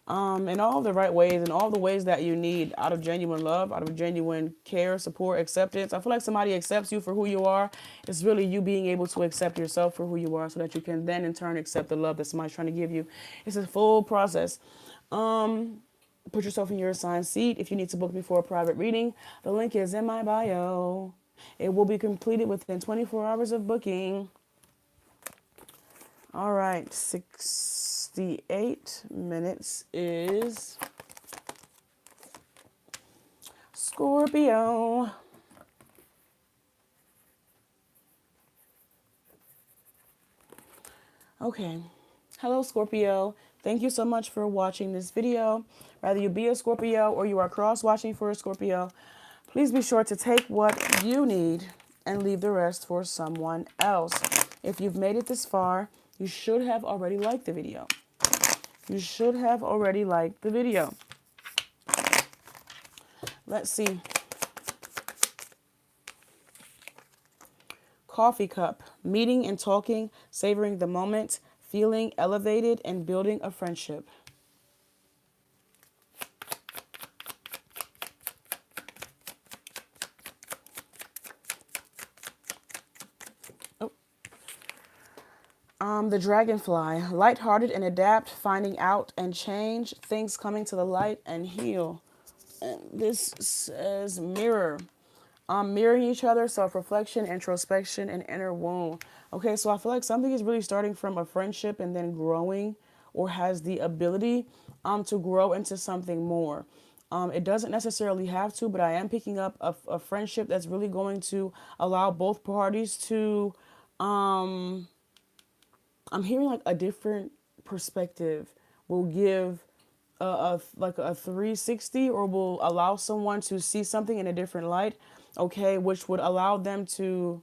In all the right ways, and all the ways that you need, out of genuine love, out of genuine care, support, acceptance. I feel like somebody accepts you for who you are. It's really you being able to accept yourself for who you are so that you can then in turn accept the love that somebody's trying to give you. It's a full process. Put yourself in your assigned seat. If you need to book me for a private reading, the link is in my bio. It will be completed within 24 hours of booking. All right, 68 minutes is Scorpio. Okay. Hello, Scorpio. Thank you so much for watching this video. Whether you be a Scorpio or you are cross-watching for a Scorpio, please be sure to take what you need and leave the rest for someone else. If you've made it this far, you should have already liked the video. You should have already liked the video. Let's see. Coffee cup. Meeting and talking, savoring the moment, feeling elevated, and building a friendship. The dragonfly, lighthearted and adapt, finding out and change, things coming to the light and heal. And this says mirror. Mirroring each other, self-reflection, introspection, and inner wound. Okay, so I feel like something is really starting from a friendship and then growing or has the ability to grow into something more. It doesn't necessarily have to, but I am picking up a friendship that's really going to allow both parties to I'm hearing like a different perspective will give like a 360 or will allow someone to see something in a different light, okay, which would allow them to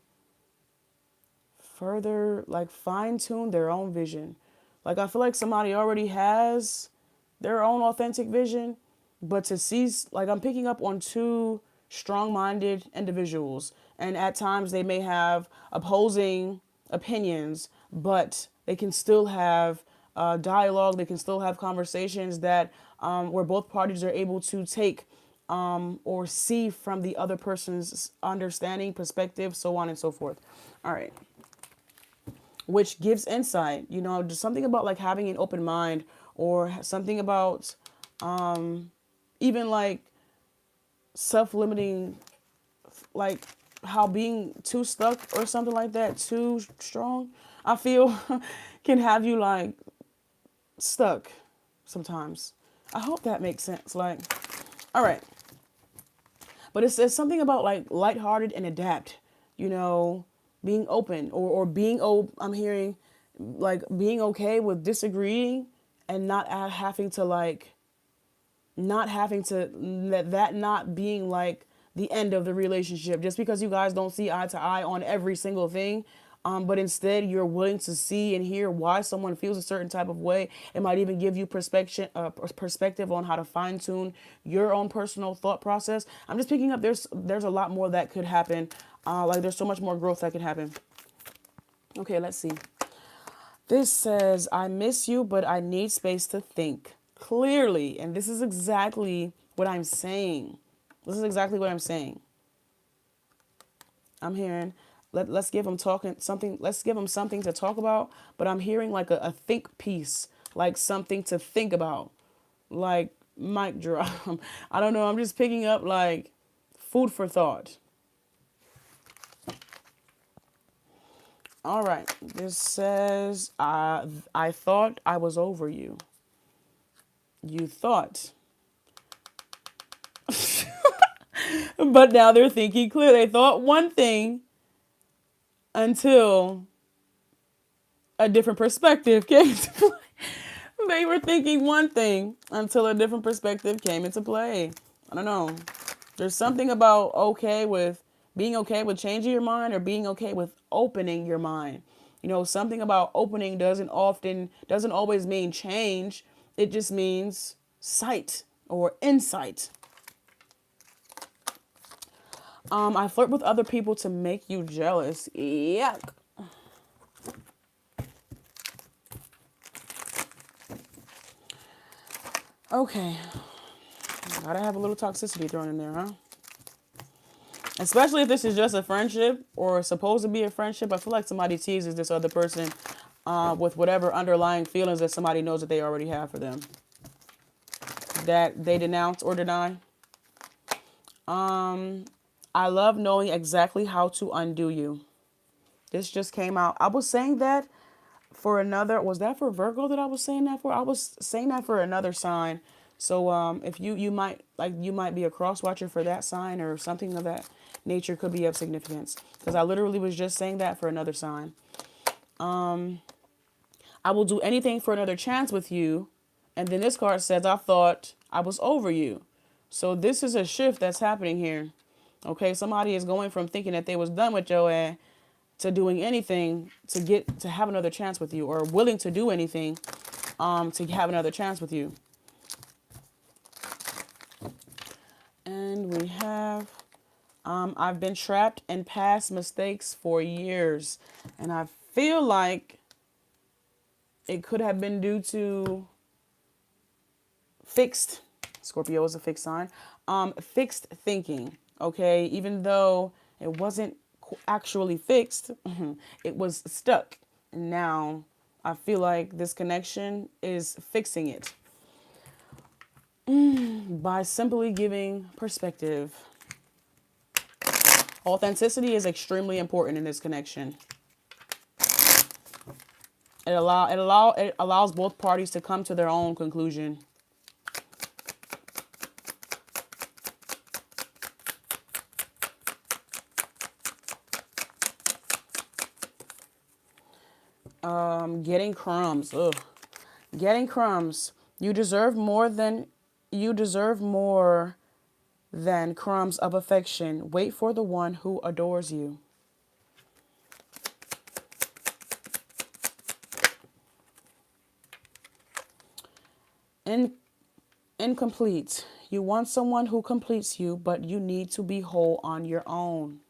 further like fine tune their own vision. Like I feel like somebody already has their own authentic vision, but to see, like, I'm picking up on two strong-minded individuals, and at times they may have opposing opinions, but they can still have dialogue. They can still have conversations that where both parties are able to take or see from the other person's understanding, perspective, so on and so forth. All right. Which gives insight, you know, just something about like having an open mind, or something about even like self-limiting, like how being too stuck or something like that, too strong, I feel can have you like stuck sometimes. I hope that makes sense. Like, all right. But it's something about like lighthearted and adapt, you know, being open, or being, I'm hearing like being okay with disagreeing, and not having to like, not having to, that not being like the end of the relationship just because you guys don't see eye to eye on every single thing. But instead, you're willing to see and hear why someone feels a certain type of way. It might even give you perspective on how to fine tune your own personal thought process. I'm just picking up. There's a lot more that could happen. Like there's so much more growth that could happen. Okay, let's see. This says, I miss you, but I need space to think clearly. And this is exactly what I'm saying. This is exactly what I'm saying. I'm hearing, let's give them talking something. Let's give them something to talk about. But I'm hearing like a think piece, like something to think about, like mic drop. I don't know. I'm just picking up like food for thought. All right. This says, I thought I was over you. You thought. But now they're thinking clear. They thought one thing until a different perspective came into play. They were thinking one thing until a different perspective came into play. I don't know. There's something about being okay with changing your mind, or being okay with opening your mind. You know, something about opening doesn't always mean change. It just means sight or insight. I flirt with other people to make you jealous. Yuck. Okay. Gotta have a little toxicity thrown in there, huh? Especially if this is just a friendship, or supposed to be a friendship. I feel like somebody teases this other person with whatever underlying feelings that somebody knows that they already have for them, that they denounce or deny. I love knowing exactly how to undo you. This just came out. I was saying that for another, was that for Virgo that I was saying that for? I was saying that for another sign. So if you might be a cross watcher for that sign, or something of that nature could be of significance, because I literally was just saying that for another sign. I will do anything for another chance with you. And then this card says, I thought I was over you. So this is a shift that's happening here. Okay, somebody is going from thinking that they was done with your ass to doing anything to have another chance with you, or willing to do anything to have another chance with you. And we have, I've been trapped in past mistakes for years, and I feel like it could have been due to Scorpio is a fixed sign, fixed thinking. Okay, even though it wasn't actually fixed, it was stuck. Now I feel like this connection is fixing it by simply giving perspective. Authenticity is extremely important in this connection. It allows both parties to come to their own conclusion. Getting crumbs. Ugh. Getting crumbs. You deserve more than crumbs of affection. Wait for the one who adores you. Incomplete. You want someone who completes you, but you need to be whole on your own.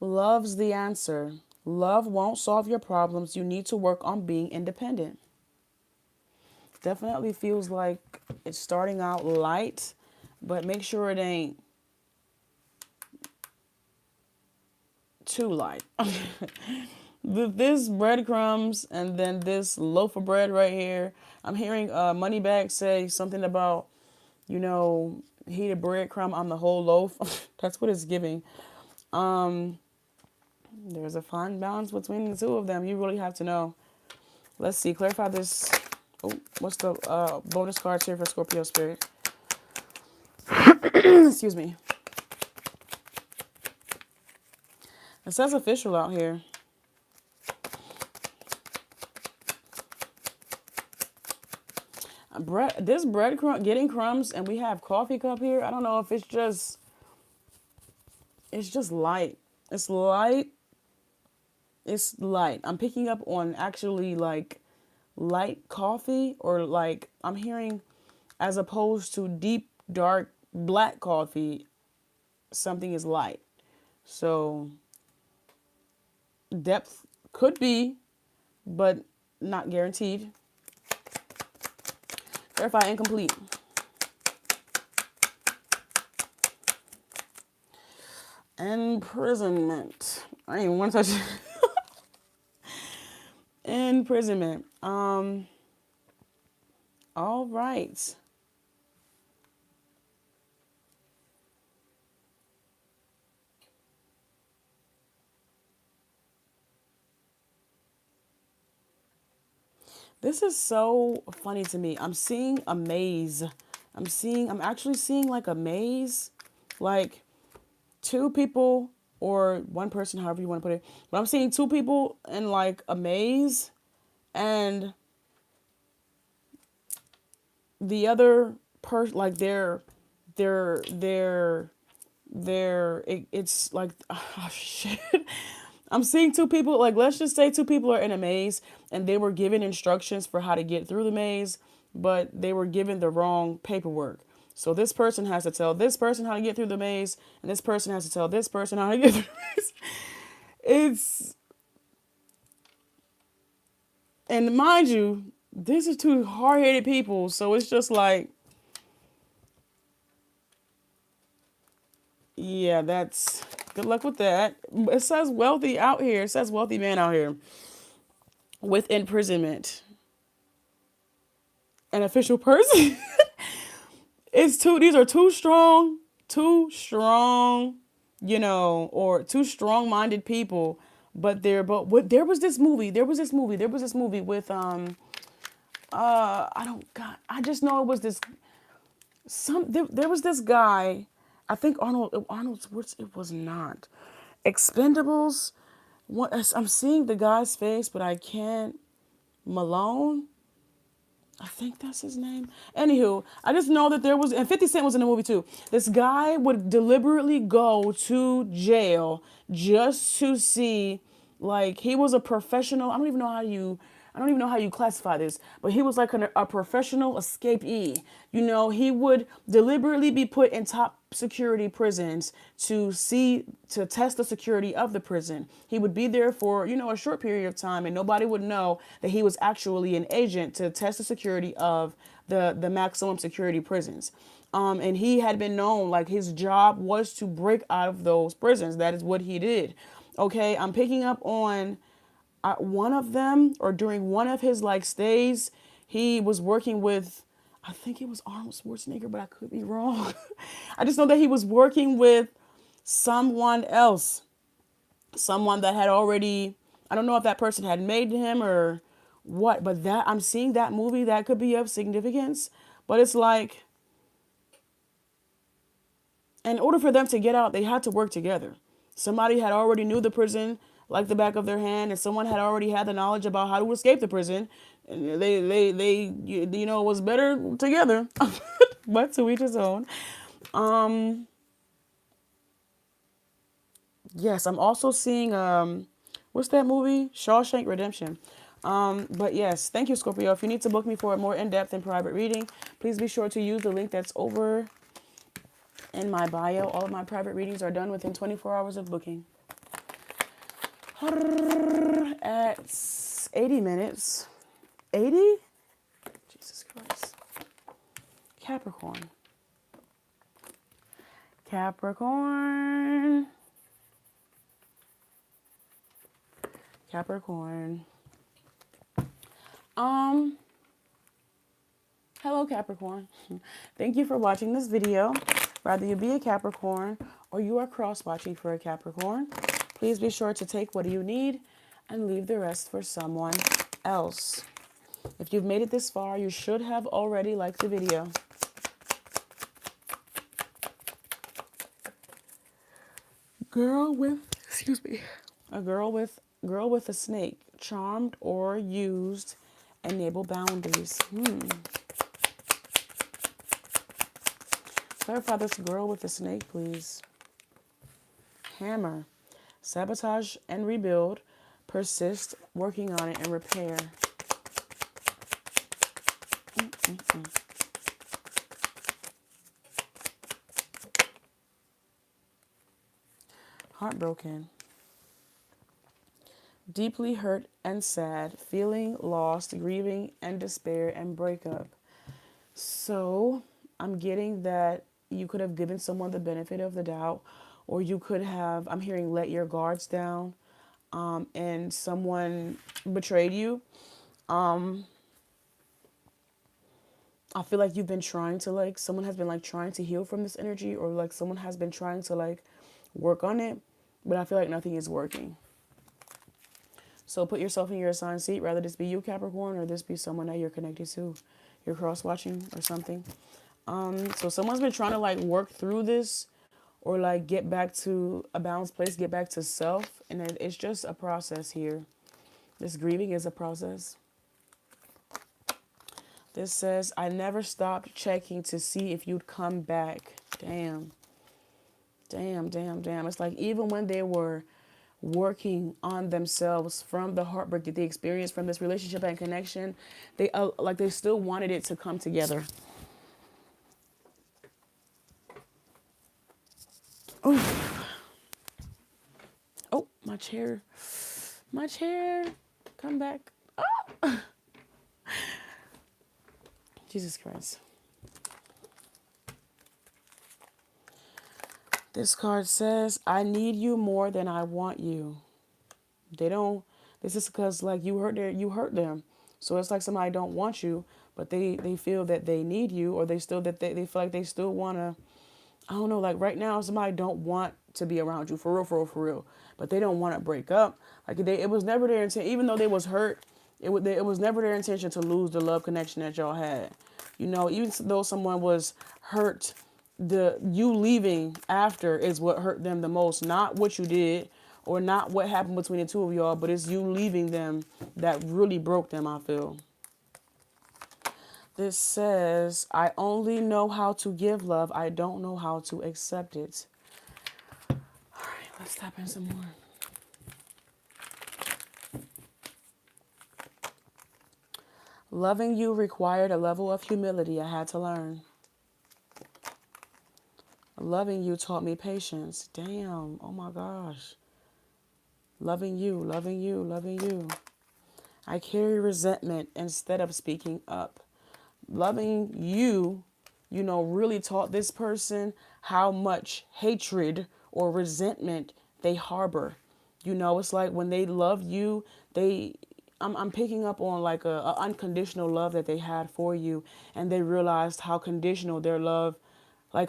Love's the answer. Love won't solve your problems. You need to work on being independent. Definitely feels like it's starting out light, but make sure it ain't too light. This breadcrumbs and then this loaf of bread right here. I'm hearing Moneybag say something about, you know, heated breadcrumb on the whole loaf. That's what it's giving. There's a fine balance between the two of them. You really have to know. Let's see. Clarify this. Oh, what's the bonus cards here for Scorpio Spirit? Excuse me. It says official out here. This breadcrumb getting crumbs, and we have coffee cup here. I don't know if it's just light. It's light. It's light. I'm picking up on actually like light coffee, or like I'm hearing, as opposed to deep dark black coffee, something is light. So depth could be, but not guaranteed. Verify incomplete. Imprisonment. I didn't even want to touch it. Imprisonment. All right. This is so funny to me. I'm seeing a maze. I'm actually seeing like a maze. Like two people or one person, however you want to put it. But I'm seeing two people in like a maze, and the other person, like it's like, oh shit. I'm seeing two people, like let's just say two people are in a maze and they were given instructions for how to get through the maze, but they were given the wrong paperwork. So this person has to tell this person how to get through the maze, and this person has to tell this person how to get through the maze. It's, and mind you, these are two hard-headed people, so it's just like, yeah, that's good luck with that. It says wealthy out here. It says wealthy man out here with imprisonment. An official person. It's two. These are two strong, you know, or two strong-minded people. But what, there was this movie. There was this movie with I don't God. I just know it was this. There was this guy. I think Arnold's. It was not. Expendables. I'm seeing the guy's face, but I can't. Malone. I think that's his name. Anywho, I just know that there was, and 50 Cent was in the movie too. This guy would deliberately go to jail just to see, like, he was a professional. I don't even know how you classify this, but he was like a professional escapee. You know, he would deliberately be put in top security prisons to test the security of the prison. He would be there for, you know, a short period of time, and nobody would know that he was actually an agent to test the security of the maximum security prisons. And he had been known, like his job was to break out of those prisons. That is what he did. Okay, I'm picking up on one of them, or during one of his like stays, he was working with, I think it was Arnold Schwarzenegger, but I could be wrong. I just know that he was working with someone else, someone that had already, I don't know if that person had made him or what, but that I'm seeing that movie that could be of significance. But it's like, in order for them to get out, they had to work together. Somebody had already knew the prison like the back of their hand, and someone had already had the knowledge about how to escape the prison. And you know, it was better together, but to each his own. Yes, I'm also seeing, what's that movie? Shawshank Redemption. But yes, thank you, Scorpio. If you need to book me for a more in-depth and private reading, please be sure to use the link that's over in my bio. All of my private readings are done within 24 hours of booking. At 80 minutes. 80? Jesus Christ. Capricorn. Capricorn. Capricorn. Hello Capricorn. Thank you for watching this video. Whether you be a Capricorn or you are cross-watching for a Capricorn, please be sure to take what you need and leave the rest for someone else. If you've made it this far, you should have already liked the video. A girl with a snake, charmed or used, enable boundaries. Clarify this girl with the snake, please. Hammer, sabotage and rebuild, persist, working on it and repair. Heartbroken. Deeply hurt and sad, feeling lost, grieving and despair and breakup. So I'm getting that you could have given someone the benefit of the doubt, or you could have, I'm hearing, let your guards down, and someone betrayed you. I feel like you've been trying to, someone has been trying to heal from this energy, or someone has been trying to work on it, but I feel like nothing is working. So put yourself in your assigned seat. Rather this be you, Capricorn, or this be someone that you're connected to. You're cross-watching or something. So someone's been trying to work through this, or get back to a balanced place, get back to self. And it's just a process here. This grieving is a process. This says, I never stopped checking to see if you'd come back. Damn. Damn, damn, damn. It's like even when they were working on themselves from the heartbreak that they experienced from this relationship and connection, they they still wanted it to come together. Oh, my chair, come back. Oh. Jesus Christ. This card says, I need you more than I want you. This is because you hurt them. So it's like somebody don't want you, but they feel that they need you, or they feel like they still want to, I don't know, right now somebody don't want to be around you, for real. But they don't want to break up. It was never their intent, even though they was hurt, it was never their intention to lose the love connection that y'all had. Even though someone was hurt, you leaving after is what hurt them the most, not what you did or not what happened between the two of y'all, but it's you leaving them that really broke them, I feel. This says, I only know how to give love. I don't know how to accept it. All right, let's tap in some more. Loving you required a level of humility I had to learn. Loving you taught me patience. Damn. Oh my gosh. Loving you, loving you, loving you. I carry resentment instead of speaking up. Loving you, really taught this person how much hatred or resentment they harbor. It's like when they love you, I'm picking up on a unconditional love that they had for you, and they realized how conditional their love,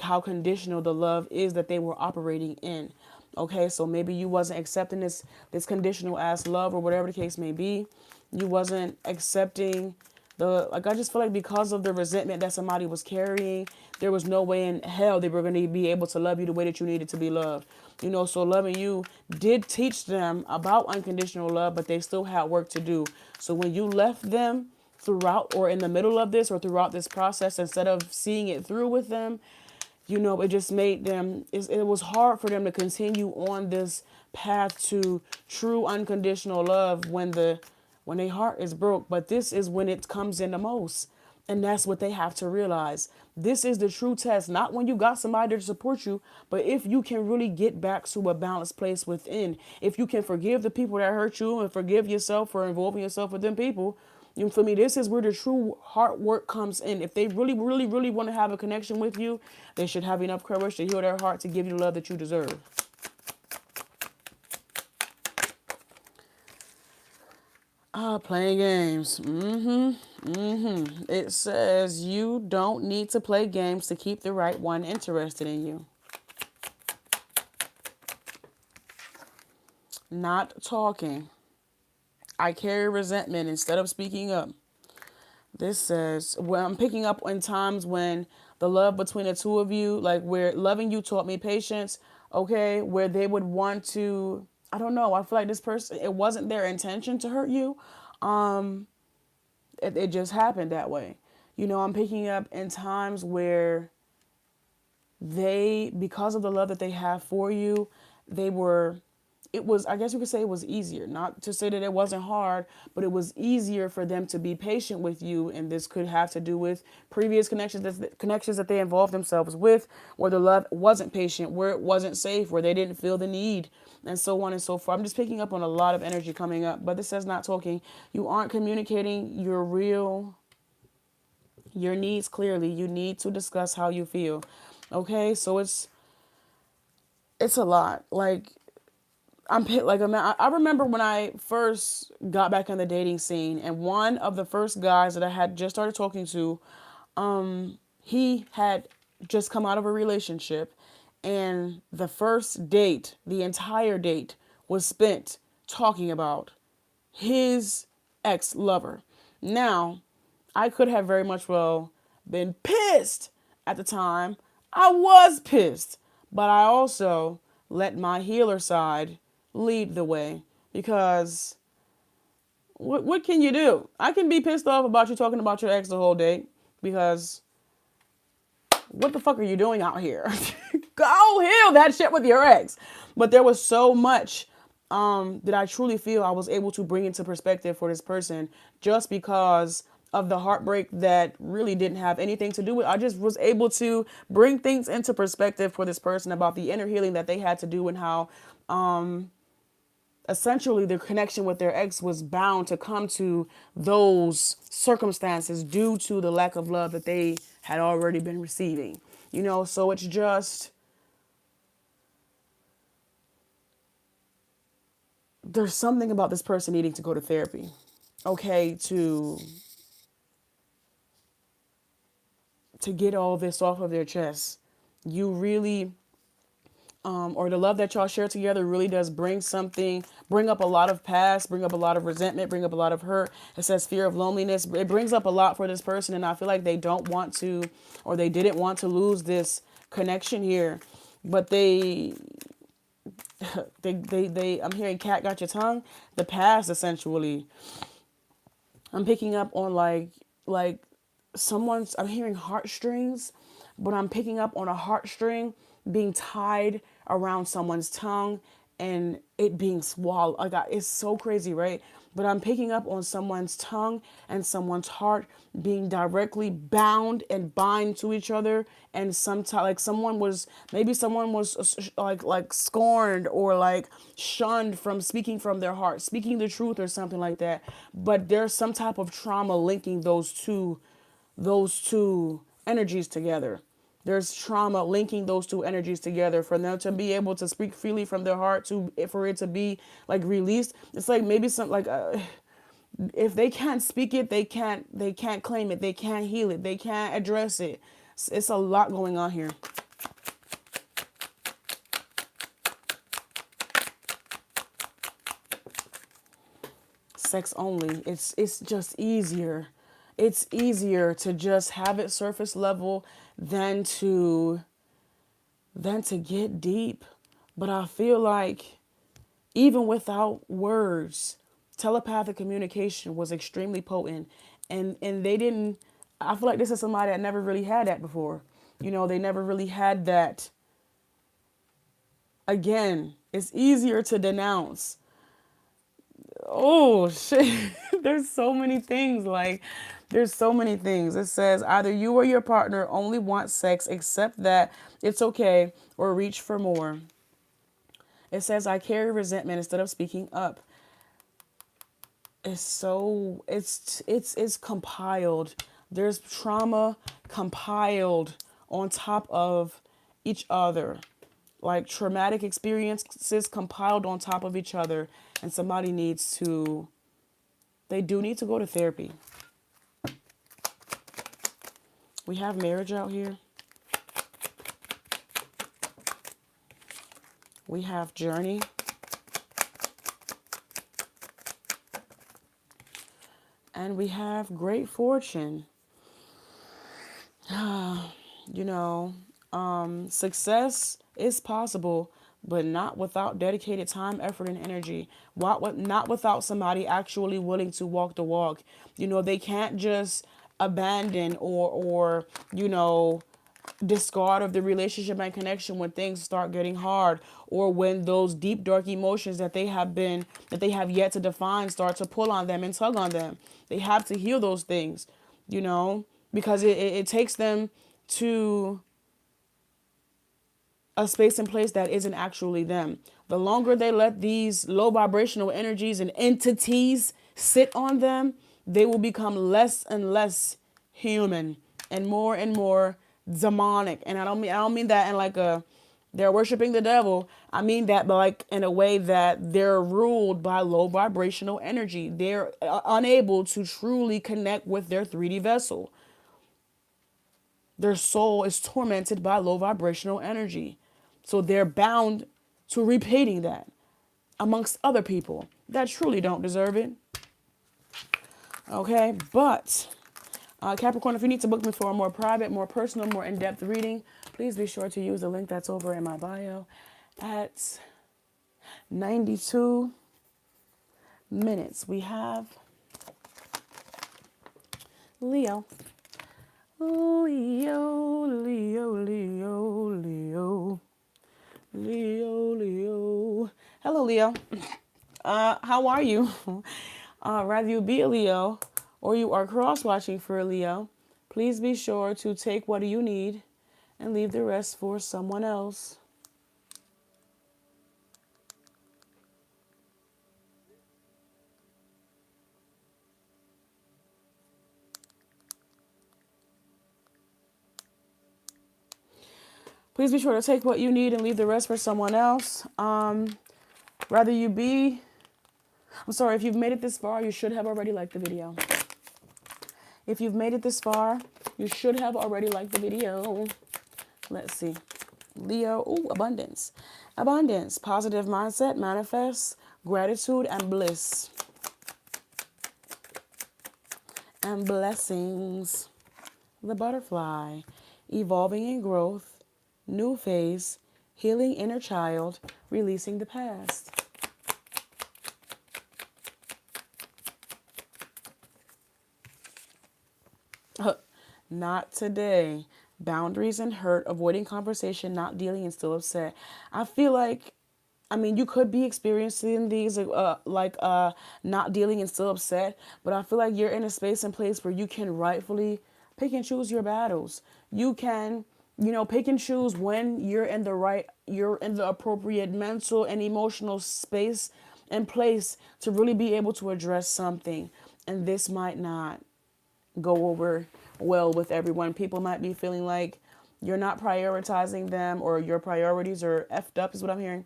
how conditional the love is that they were operating in. Okay, so maybe you wasn't accepting this conditional ass love, or whatever the case may be. You wasn't accepting I just feel like because of the resentment that somebody was carrying, there was no way in hell they were going to be able to love you the way that you needed to be loved. So loving you did teach them about unconditional love, but they still had work to do. So when you left them throughout, or in the middle of this, or throughout this process, instead of seeing it through with them, it just made them, it was hard for them to continue on this path to true unconditional love when the when their heart is broke. But this is when it comes in the most. And that's what they have to realize. This is the true test, not when you got somebody to support you, but if you can really get back to a balanced place within. If you can forgive the people that hurt you and forgive yourself for involving yourself with them people. You feel me? This is where the true heart work comes in. If they really, really, really want to have a connection with you, they should have enough courage to heal their heart to give you the love that you deserve. Playing games. It says you don't need to play games to keep the right one interested in you. Not talking. I carry resentment instead of speaking up. This says, well, I'm picking up in times when the love between the two of you, like where loving you taught me patience, okay, where they would want to, I don't know, I feel like this person, it wasn't their intention to hurt you. It just happened that way. You know, I'm picking up in times where they, because of the love that they have for you, they were, it was, I guess you could say it was easier. Not to say that it wasn't hard, but it was easier for them to be patient with you. And this could have to do with previous connections that they involved themselves with, where the love wasn't patient, where it wasn't safe, where they didn't feel the need, and so on and so forth. I'm just picking up on a lot of energy coming up, but this says not talking. You aren't communicating your needs clearly. You need to discuss how you feel. Okay, so it's a lot. Like I remember when I first got back in the dating scene, and one of the first guys that I had just started talking to, he had just come out of a relationship, and the first date, the entire date, was spent talking about his ex-lover. Now, I could have very much well been pissed at the time. I was pissed, but I also let my healer side lead the way, because what can you do? I can be pissed off about you talking about your ex the whole day, because what the fuck are you doing out here? Go heal that shit with your ex. But there was so much that I truly feel I was able to bring into perspective for this person, just because of the heartbreak that really didn't have anything to do with. I just was able to bring things into perspective for this person about the inner healing that they had to do, and how essentially their connection with their ex was bound to come to those circumstances due to the lack of love that they had already been receiving. You know, so it's just, there's something about this person needing to go to therapy, okay, to get all this off of their chest. You really, or the love that y'all share together really does bring up a lot of past, bring up a lot of resentment, bring up a lot of hurt. It says fear of loneliness. It brings up a lot for this person, and I feel like they don't want to, or they didn't want to lose this connection here, but they I'm hearing cat got your tongue. The past, essentially. I'm picking up on like I'm hearing heartstrings, but I'm picking up on a heartstring being tied around someone's tongue and it being swallowed. It's so crazy, right? But I'm picking up on someone's tongue and someone's heart being directly bound and bind to each other. And sometimes, like someone was like scorned or like shunned from speaking from their heart, speaking the truth or something like that. But there's some type of trauma linking those two energies together. There's trauma linking those two energies together for them to be able to speak freely from their heart, for it to be like released. It's like maybe if they can't speak it, they can't claim it, they can't heal it, they can't address it. It's a lot going on here. Sex only. It's just easier. It's easier to just have it surface level than to get deep. But I feel like even without words, telepathic communication was extremely potent. And they didn't, I feel like this is somebody that never really had that before. You know, they never really had that. Again, it's easier to denounce. Oh, shit. There's so many things. Like, there's so many things. It says either you or your partner only want sex, accept that it's okay, or reach for more. It says I carry resentment instead of speaking up. It's compiled. There's trauma compiled on top of each other. Like traumatic experiences compiled on top of each other, and somebody needs to, they do need to go to therapy. We have marriage out here. We have journey. And we have great fortune. You know, success is possible, but not without dedicated time, effort, and energy. Not without somebody actually willing to walk the walk. You know, they can't just abandon or you know, discard of the relationship and connection when things start getting hard, or when those deep dark emotions that they have yet to define start to pull on them and tug on them. They have to heal those things, you know, because it takes them to a space and place that isn't actually them. The longer they let these low vibrational energies and entities sit on them, they will become less and less human and more demonic. And I don't mean that in like a they're worshiping the devil. I mean that like in a way that they're ruled by low vibrational energy. They're unable to truly connect with their 3D vessel. Their soul is tormented by low vibrational energy. So they're bound to repeating that amongst other people that truly don't deserve it. Okay, but Capricorn, if you need to book me for a more private, more personal, more in-depth reading, please be sure to use the link that's over in my bio at 92 minutes. We have Leo. Leo, Leo, Leo, Leo. Leo, Leo. Hello, Leo. How are you? Rather you be a Leo or you are cross-watching for a Leo, please be sure to take what you need and leave the rest for someone else. Please be sure to take what you need and leave the rest for someone else. Rather you be... I'm sorry, if you've made it this far, you should have already liked the video. If you've made it this far, you should have already liked the video. Let's see. Leo, ooh, abundance. Abundance, positive mindset, manifest, gratitude, and bliss. And blessings. The butterfly, evolving in growth, new phase, healing inner child, releasing the past. Not today. Boundaries and hurt, avoiding conversation, not dealing and still upset. I feel like, I mean, you could be experiencing these not dealing and still upset, but I feel like you're in a space and place where you can rightfully pick and choose your battles. You can, you know, pick and choose when you're in the appropriate mental and emotional space and place to really be able to address something. And this might not go over well with everyone. People might be feeling like you're not prioritizing them or your priorities are effed up is what I'm hearing.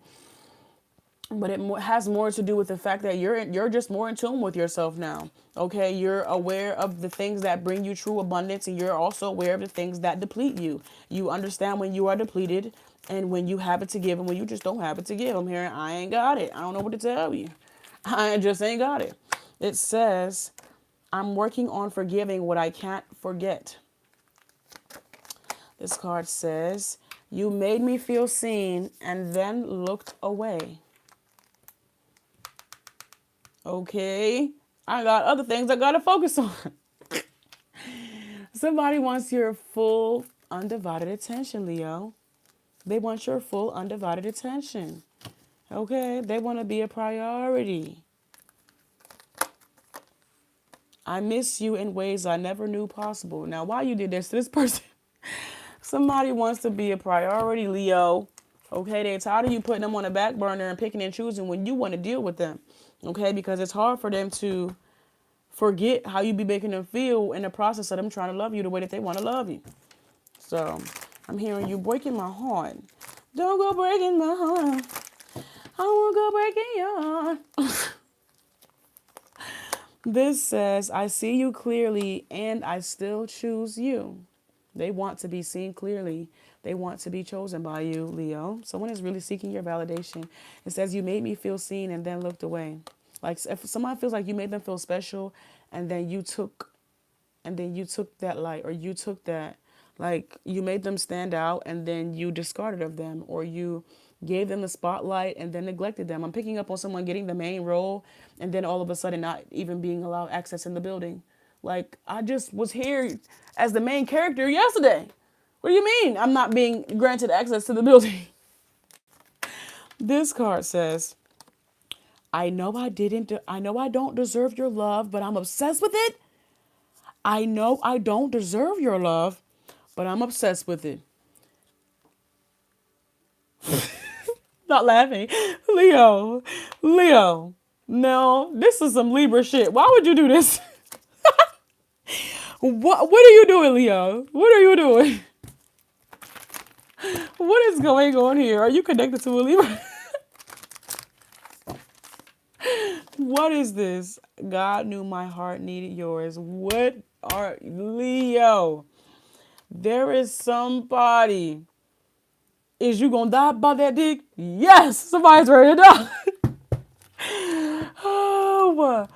But it has more to do with the fact that you're just more in tune with yourself now. Okay, you're aware of the things that bring you true abundance, and you're also aware of the things that deplete you. You understand when you are depleted and when you have it to give and when you just don't have it to give. I'm hearing I ain't got it. I don't know what to tell you. I just ain't got it. It says, I'm working on forgiving what I can't forget. This card says, you made me feel seen and then looked away. Okay, I got other things I gotta focus on. Somebody wants your full undivided attention, Leo. They want your full undivided attention. Okay, they want to be a priority. I miss you in ways I never knew possible. Now, why you did this to this person? Somebody wants to be a priority, Leo. Okay, they're tired of you putting them on the back burner and picking and choosing when you want to deal with them. Okay, because it's hard for them to forget how you be making them feel in the process of them trying to love you the way that they want to love you. So, I'm hearing you breaking my heart. Don't go breaking my heart. I won't go breaking your heart. This says, I see you clearly and I still choose you. They want to be seen clearly. They want to be chosen by you, Leo. Someone is really seeking your validation. It says, you made me feel seen and then looked away. Like if someone feels like you made them feel special and then you took that light, or you took that, like you made them stand out and then you discarded of them, or you gave them the spotlight and then neglected them. I'm picking up on someone getting the main role and then all of a sudden not even being allowed access in the building. Like, I just was here as the main character yesterday. What do you mean I'm not being granted access to the building? This card says, I know I don't deserve your love, but I'm obsessed with it. I know I don't deserve your love, but I'm obsessed with it. Not laughing. Leo. No, this is some Libra shit. Why would you do this? What are you doing, Leo? What are you doing? What is going on here? Are you connected to a Libra? What is this? God knew my heart needed yours. What are Leo? There is somebody. Is you gonna die by that dick? Yes, somebody's ready to die. Oh,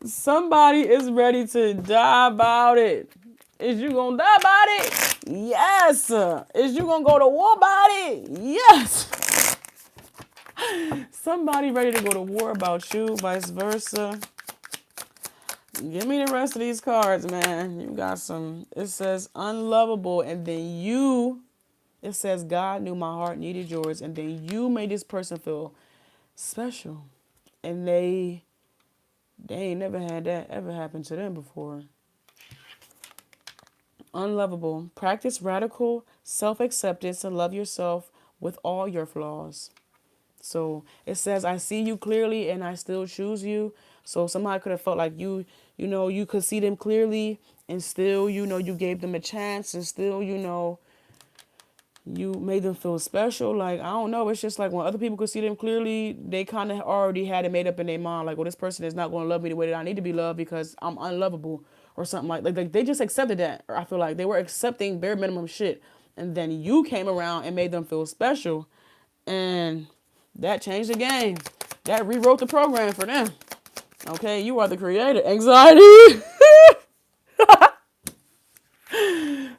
somebody is ready to die about it. Is you gonna die about it? Yes. Is you gonna go to war about it? Yes. Somebody ready to go to war about you, vice versa. Give me the rest of these cards, man. You got some. It says unlovable, and then it says God knew my heart needed yours, and then you made this person feel special. And they ain't never had that ever happen to them before. Unlovable. Practice radical self-acceptance and love yourself with all your flaws. So it says, I see you clearly and I still choose you. So somebody could have felt like you could see them clearly and still, you gave them a chance and still, you made them feel special. Like, I don't know. It's just like when other people could see them clearly, they kind of already had it made up in their mind. Like, well, this person is not going to love me the way that I need to be loved because I'm unlovable or something like they just accepted that. Or I feel like they were accepting bare minimum shit. And then you came around and made them feel special. And that changed the game. That rewrote the program for them. Okay, you are the creator. Anxiety.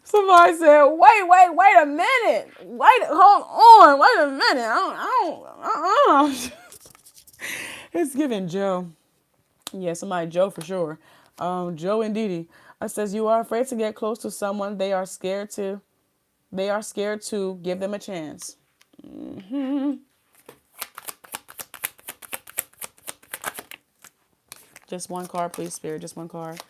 Somebody said, wait a minute. Hold on. Wait a minute. It's giving Joe. Yeah, somebody Joe for sure. Joe and Didi. It says, you are afraid to get close to someone. They are scared to give them a chance. Mm-hmm. Just one card, please, Spirit. Just one card.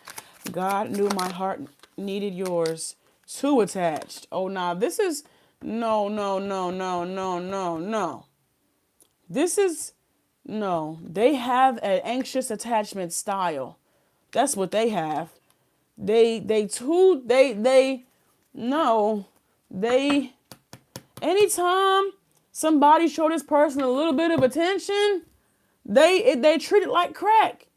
God knew my heart needed yours. Too attached. Oh, nah. This is... No. This is... No. They have an anxious attachment style. That's what they have. Anytime somebody show this person a little bit of attention, they treat it like crack.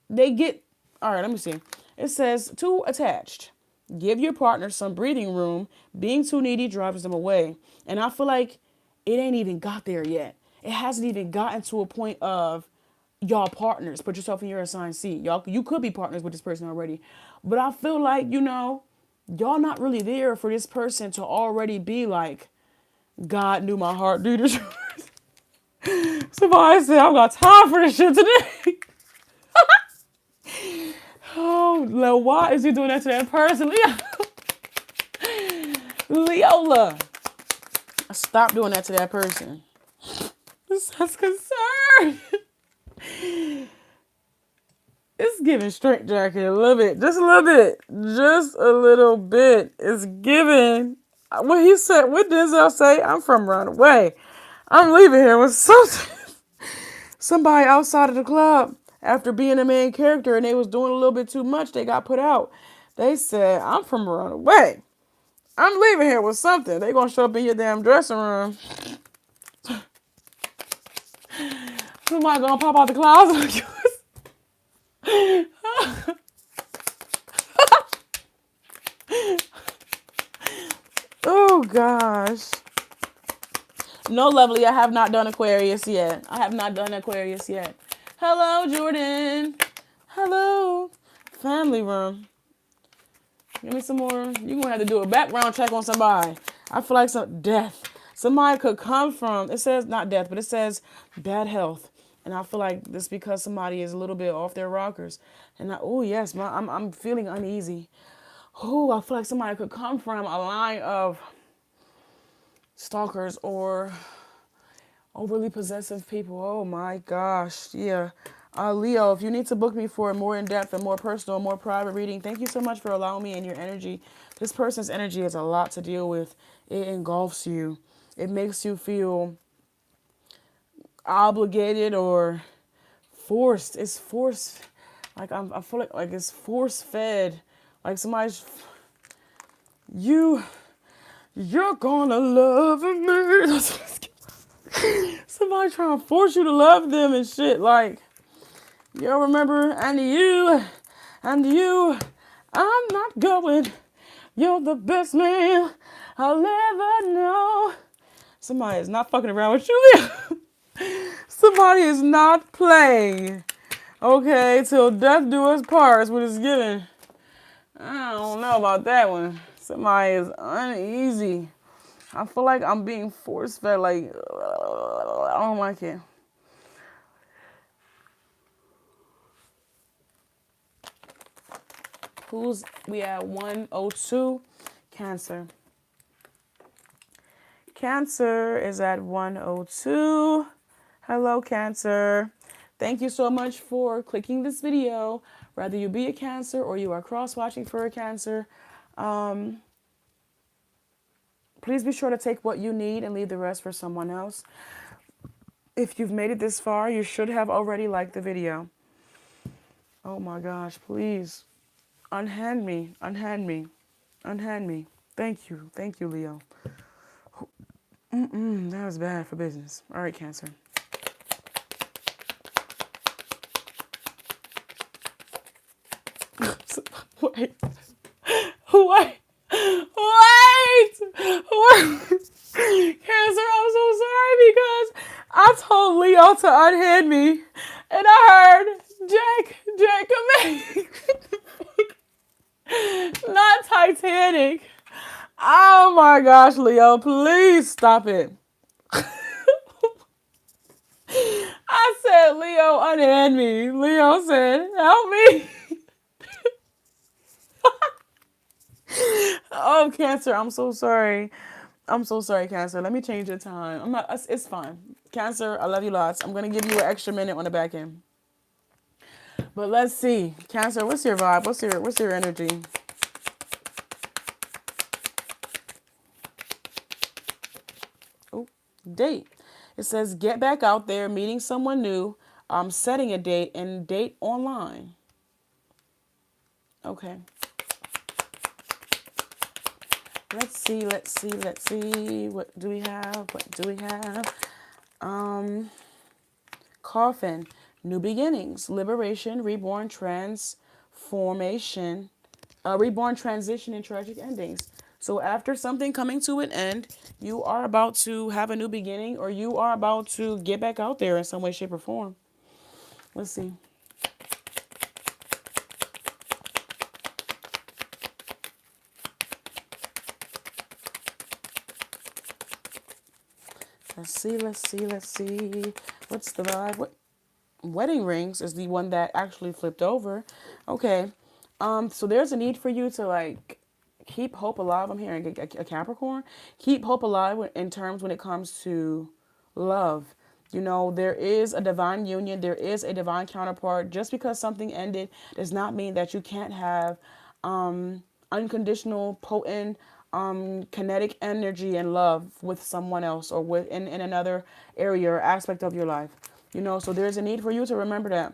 They get, all right, let me see. It says, too attached. Give your partner some breathing room. Being too needy drives them away. And I feel like it ain't even got there yet. It hasn't even gotten to a point of y'all partners. Put yourself in your assigned seat. You could be partners with this person already. But I feel like, y'all not really there for this person to already be like, God knew my heart, dude. Somebody said, I've got time for this shit today. Oh, Leo, why is he doing that to that person? Leola. Stop doing that to that person. This has concern. It's giving straight jacket a little bit. Just a little bit. Just a little bit. It's giving. What he said, what Denzel say? I'm from Runaway. I'm leaving here with something. Somebody outside of the club, after being a main character and they was doing a little bit too much, they got put out. They said, I'm from Runaway. I'm leaving here with something. They gonna show up in your damn dressing room. Somebody gonna pop out the closet. Oh gosh. No, lovely, I have not done Aquarius yet. I have not done Aquarius yet. Hello, Jordan. Hello. Family room. Give me some more. You're going to have to do a background check on somebody. I feel like some death. Somebody could come from, it says not death, but it says bad health. And I feel like this because somebody is a little bit off their rockers. And oh yes, I'm feeling uneasy. Oh, I feel like somebody could come from a line of stalkers or overly possessive people. Oh my gosh. Yeah. Leo, if you need to book me for a more in-depth and more personal, more private reading, thank you so much for allowing me in your energy. This person's energy is a lot to deal with. It engulfs you. It makes you feel obligated or forced. It's forced. Like I feel like it's force fed. Like somebody's you're gonna love me. Somebody trying to force you to love them and shit. Like, you remember, and you, I'm not going. You're the best man I'll ever know. Somebody is not fucking around with you. Somebody is not playing. Okay, till death do us part is what it's given. I don't know about that one. Somebody is uneasy. I feel like I'm being force fed. Like, I don't like it. We at 102? Cancer. Cancer is at 102. Hello, Cancer. Thank you so much for clicking this video. Whether you be a Cancer or you are cross-watching for a Cancer, please be sure to take what you need and leave the rest for someone else. If you've made it this far, you should have already liked the video. Oh my gosh, please. Unhand me, unhand me, unhand me. Thank you, Leo. That was bad for business. All right, Cancer. Wait. Cancer, I'm so sorry because I told Leo to unhand me, and I heard Jack, come in. Not Titanic. Oh my gosh, Leo, please stop it. I said, Leo, unhand me. Leo said, help me. Oh, Cancer, I'm so sorry. I'm so sorry, Cancer. Let me change your time. It's fine. Cancer, I love you lots. I'm going to give you an extra minute on the back end. But let's see. Cancer, what's your vibe? What's your energy? Oh, date. It says get back out there, meeting someone new, setting a date, and date online. Okay. Let's see. What do we have? Coffin, new beginnings, liberation, reborn, transformation, reborn, transition, and tragic endings. So after something coming to an end, you are about to have a new beginning, or you are about to get back out there in some way, shape, or form. Let's see. Let's see. What's the vibe? What? Wedding rings is the one that actually flipped over. Okay. So there's a need for you to like keep hope alive. I'm hearing a Capricorn. Keep hope alive in terms when it comes to love. You know, there is a divine union. There is a divine counterpart. Just because something ended does not mean that you can't have unconditional, potent, kinetic energy and love with someone else or in another area or aspect of your life. You know, so there's a need for you to remember that.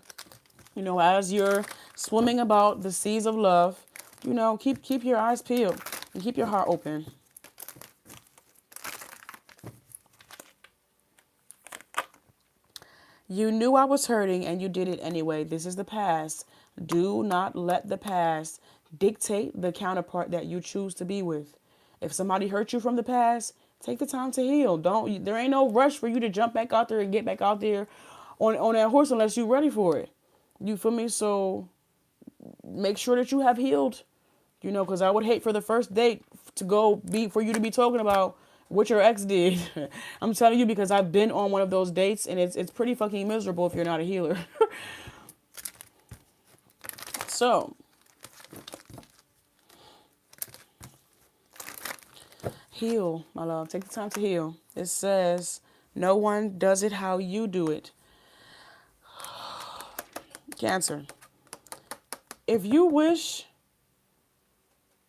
You know, as you're swimming about the seas of love, you know, keep your eyes peeled and keep your heart open. You knew I was hurting and you did it anyway. This is the past. Do not let the past dictate the counterpart that you choose to be with. If somebody hurt you from the past, take the time to heal. There ain't no rush for you to jump back out there and get back out there on that horse unless you're ready for it. You feel me? So make sure that you have healed, you know, because I would hate for the first date to for you to be talking about what your ex did. I'm telling you, because I've been on one of those dates and it's pretty fucking miserable if you're not a healer. So, heal, my love. Take the time to heal. It says, no one does it how you do it. Cancer. If you wish,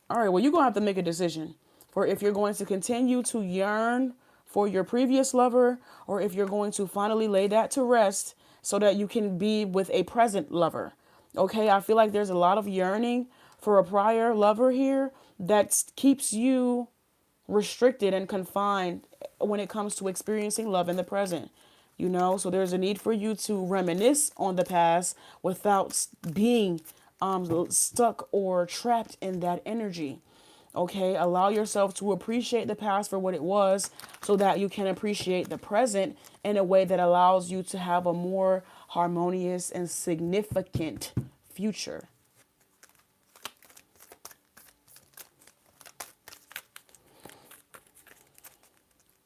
all right, well, you're going to have to make a decision for if you're going to continue to yearn for your previous lover or if you're going to finally lay that to rest so that you can be with a present lover. Okay, I feel like there's a lot of yearning for a prior lover here that keeps you restricted and confined when it comes to experiencing love in the present. You know, so there's a need for you to reminisce on the past without being stuck or trapped in that energy. Okay, allow yourself to appreciate the past for what it was so that you can appreciate the present in a way that allows you to have a more harmonious and significant future.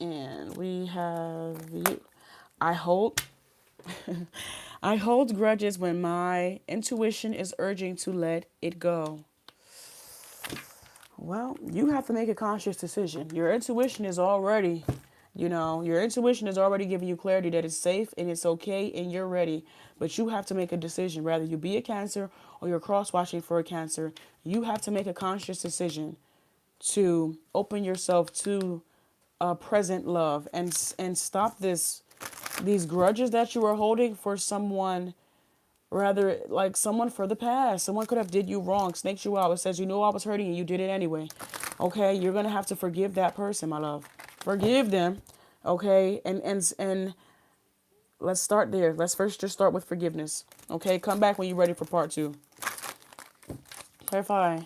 And we have you. I hold I hold grudges when my intuition is urging to let it go. Well, you have to make a conscious decision. Your intuition is already, your intuition is already giving you clarity that it's safe and it's okay and you're ready. But you have to make a decision. Whether you be a Cancer or you're cross-watching for a Cancer, you have to make a conscious decision to open yourself to present love and stop these grudges that you are holding for someone, rather like someone for the past. Someone could have did you wrong, snaked you out. It says, you know I was hurting and you did it anyway. Okay, you're gonna have to forgive that person, my love. Forgive them. Okay, and let's start there. Let's first just start with forgiveness. Okay, come back when you're ready for part 2. Clarify.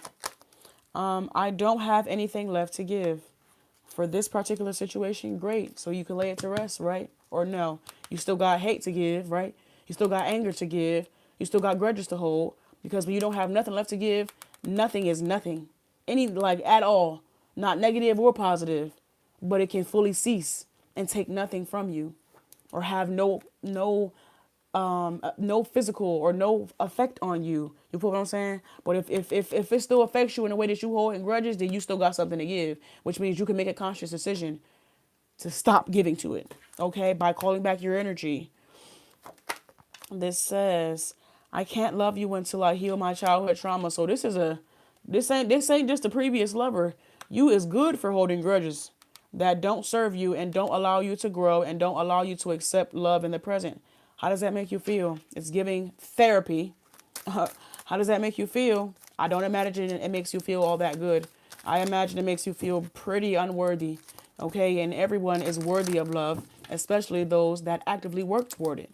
I don't have anything left to give. For this particular situation, great. So you can lay it to rest, right? Or no, you still got hate to give, right? You still got anger to give. You still got grudges to hold. Because when you don't have nothing left to give, nothing is nothing. At all. Not negative or positive. But it can fully cease and take nothing from you. Or have no physical or no effect on you. You feel what I'm saying? But if it still affects you in the way that you hold in grudges, then you still got something to give, which means you can make a conscious decision to stop giving to it. Okay, by calling back your energy. This says, I can't love you until I heal my childhood trauma. So this ain't just a previous lover. You is good for holding grudges that don't serve you and don't allow you to grow and don't allow you to accept love in the present. How does that make you feel? It's giving therapy. How does that make you feel? I don't imagine it makes you feel all that good. I imagine it makes you feel pretty unworthy. Okay, and everyone is worthy of love, especially those that actively work toward it.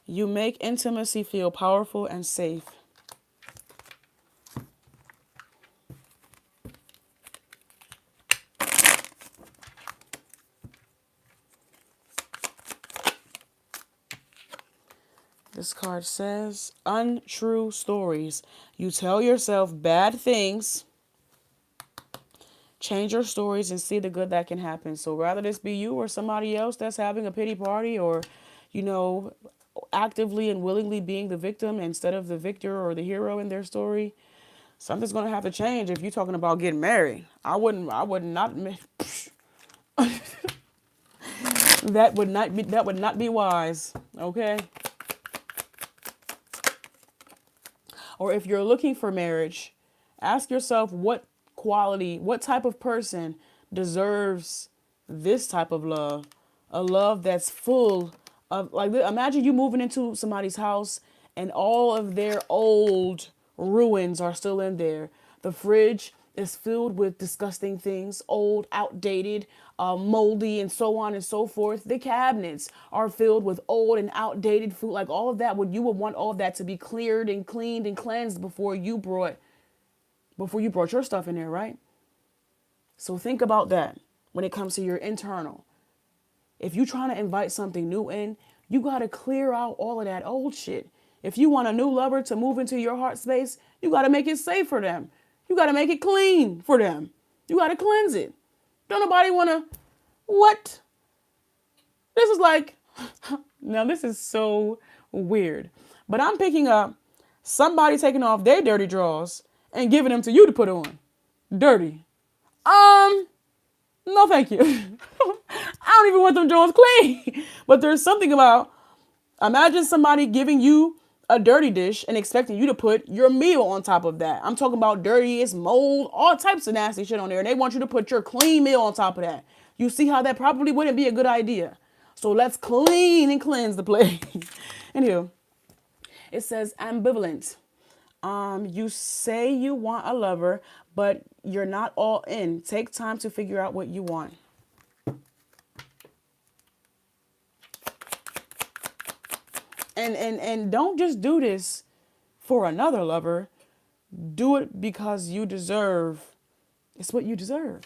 You make intimacy feel powerful and safe. This card says, untrue stories. You tell yourself bad things. Change your stories and see the good that can happen. So rather this be you or somebody else that's having a pity party or, actively and willingly being the victim instead of the victor or the hero in their story, Something's gonna have to change if you're talking about getting married. I would not. That would not be wise. Okay. Or if you're looking for marriage, ask yourself what quality, what type of person deserves this type of love. A love that's full of, like, imagine you moving into somebody's house and all of their old ruins are still in there. The fridge is filled with disgusting things, old, outdated, moldy, and so on and so forth. The cabinets are filled with old and outdated food. Like all of that, you would want all of that to be cleared and cleaned and cleansed before you brought your stuff in there, right? So think about that when it comes to your internal. If you're trying to invite something new in, you got to clear out all of that old shit. If you want a new lover to move into your heart space, you got to make it safe for them. You got to make it clean for them. You got to cleanse it. Don't nobody want to, what? This is like, now this is so weird. But I'm picking up somebody taking off their dirty drawers and giving them to you to put on. Dirty. No thank you. I don't even want them drawers clean. But there's something about, imagine somebody giving you a dirty dish and expecting you to put your meal on top of that. I'm talking about dirty, it's mold, all types of nasty shit on there. And they want you to put your clean meal on top of that. You see how that probably wouldn't be a good idea. So let's clean and cleanse the place. Anywho, it says ambivalent. You say you want a lover, but you're not all in. Take time to figure out what you want. And don't just do this for another lover. Do it because you deserve. It's what you deserve.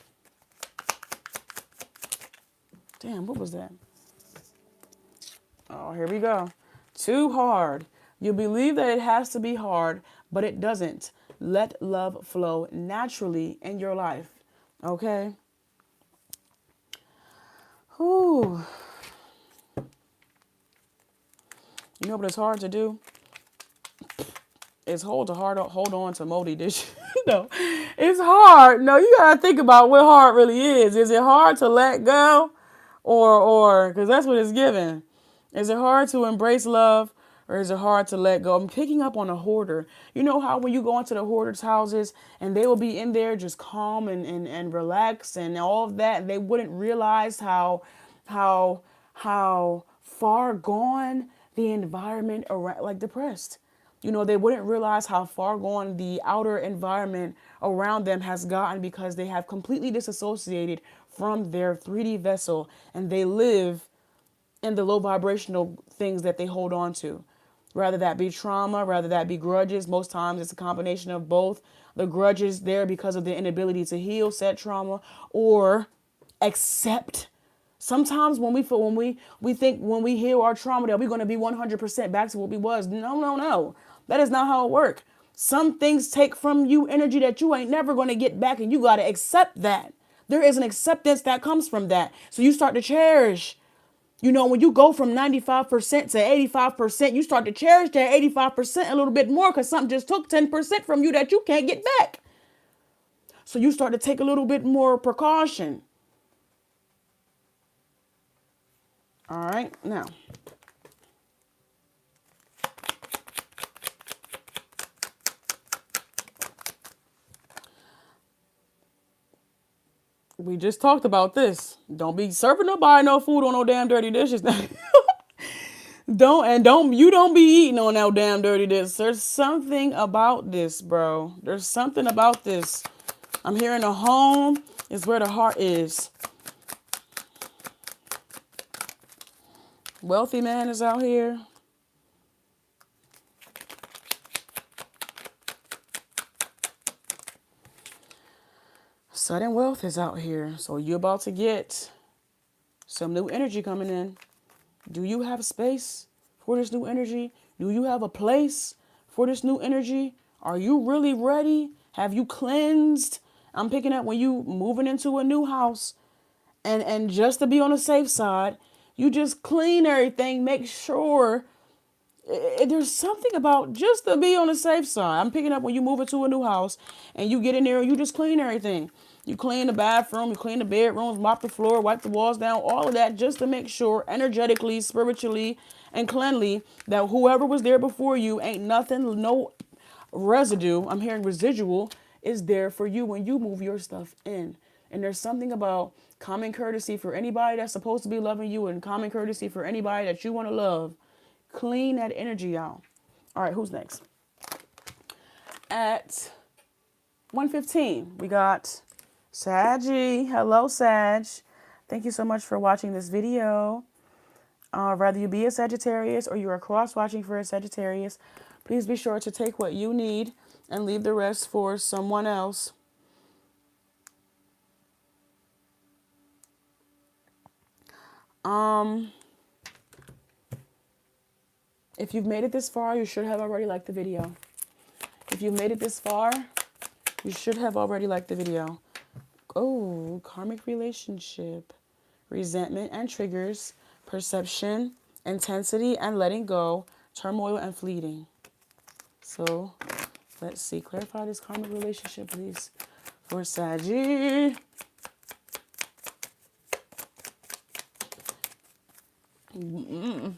Damn, what was that? Oh, here we go. Too hard. You believe that it has to be hard, but it doesn't. Let love flow naturally in your life. Okay? Whew. You know what it's hard to do? It's hold on to moldy dishes. No, it's hard. No, you gotta think about what hard really is. Is it hard to let go, or because that's what it's given? Is it hard to embrace love, or is it hard to let go? I'm picking up on a hoarder. You know how when you go into the hoarders' houses and they will be in there just calm and relaxed and all of that, and they wouldn't realize how far gone the environment around, like depressed. You know, they wouldn't realize how far gone the outer environment around them has gotten because they have completely disassociated from their 3D vessel and they live in the low vibrational things that they hold on to. Rather that be trauma, rather that be grudges. Most times it's a combination of both. The grudges there because of the inability to heal said trauma or accept. Sometimes when we think when we heal our trauma that we're going to be 100% back to what we was. No. That is not how it works. Some things take from you energy that you ain't never going to get back, and you got to accept that. There is an acceptance that comes from that. So you start to cherish. You know, when you go from 95% to 85%, you start to cherish that 85% a little bit more because something just took 10% from you that you can't get back. So you start to take a little bit more precaution. All right, now. We just talked about this. Don't be serving nobody no food on no damn dirty dishes. You don't be eating on no damn dirty dishes. There's something about this, bro. There's something about this. I'm hearing a home is where the heart is. Wealthy man is out here. Sudden wealth is out here. So you're about to get some new energy coming in. Do you have space for this new energy? Do you have a place for this new energy? Are you really ready? Have you cleansed? I'm picking up when you moving into a new house. And just to be on the safe side, you just clean everything. Make sure there's something about just to be on the safe side. I'm picking up when you move into a new house and you get in there and you just clean everything. You clean the bathroom, you clean the bedrooms, mop the floor, wipe the walls down, all of that just to make sure energetically, spiritually, and cleanly that whoever was there before you ain't nothing, no residue, I'm hearing residual, is there for you when you move your stuff in. And there's something about common courtesy for anybody that's supposed to be loving you and common courtesy for anybody that you want to love. Clean that energy out. All right, who's next? At 1:15, we got Saggy. Hello, Sag. Thank you so much for watching this video. Whether you be a Sagittarius or you are cross-watching for a Sagittarius, please be sure to take what you need and leave the rest for someone else. If you've made it this far, you should have already liked the video. If you've made it this far, you should have already liked the video. Oh, karmic relationship, resentment and triggers, perception, intensity and letting go, turmoil and fleeting. So let's see. Clarify this karmic relationship, please, for Saggy.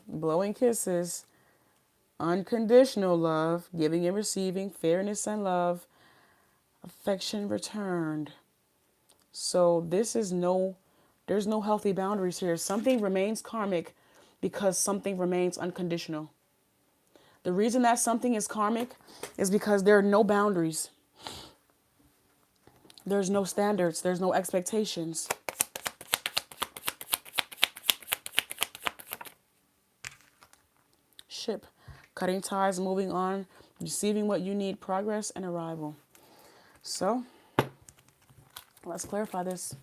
Blowing kisses, unconditional love, giving and receiving, fairness and love, affection returned. So this is there's no healthy boundaries here. Something remains karmic because something remains unconditional. The reason that something is karmic is because there are no boundaries. There's no standards. There's no expectations. Ship, cutting ties, moving on, receiving what you need, progress and arrival. So let's clarify this.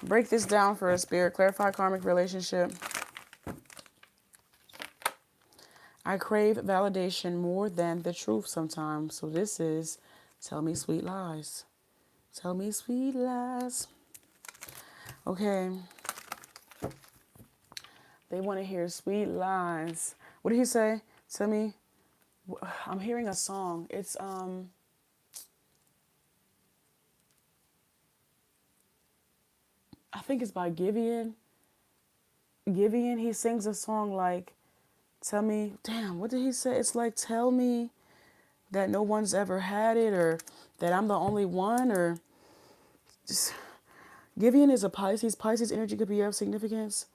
Break this down for a spirit. Clarify karmic relationship. I crave validation more than the truth sometimes. So this is tell me sweet lies. Tell me sweet lies. Okay. They want to hear sweet lies. What did he say? Tell me. I'm hearing a song. It's I think it's by Giveon. Giveon, he sings a song like, tell me, damn, what did he say? It's like, tell me that no one's ever had it, or that I'm the only one, or just, Giveon is a Pisces. Pisces energy could be of significance.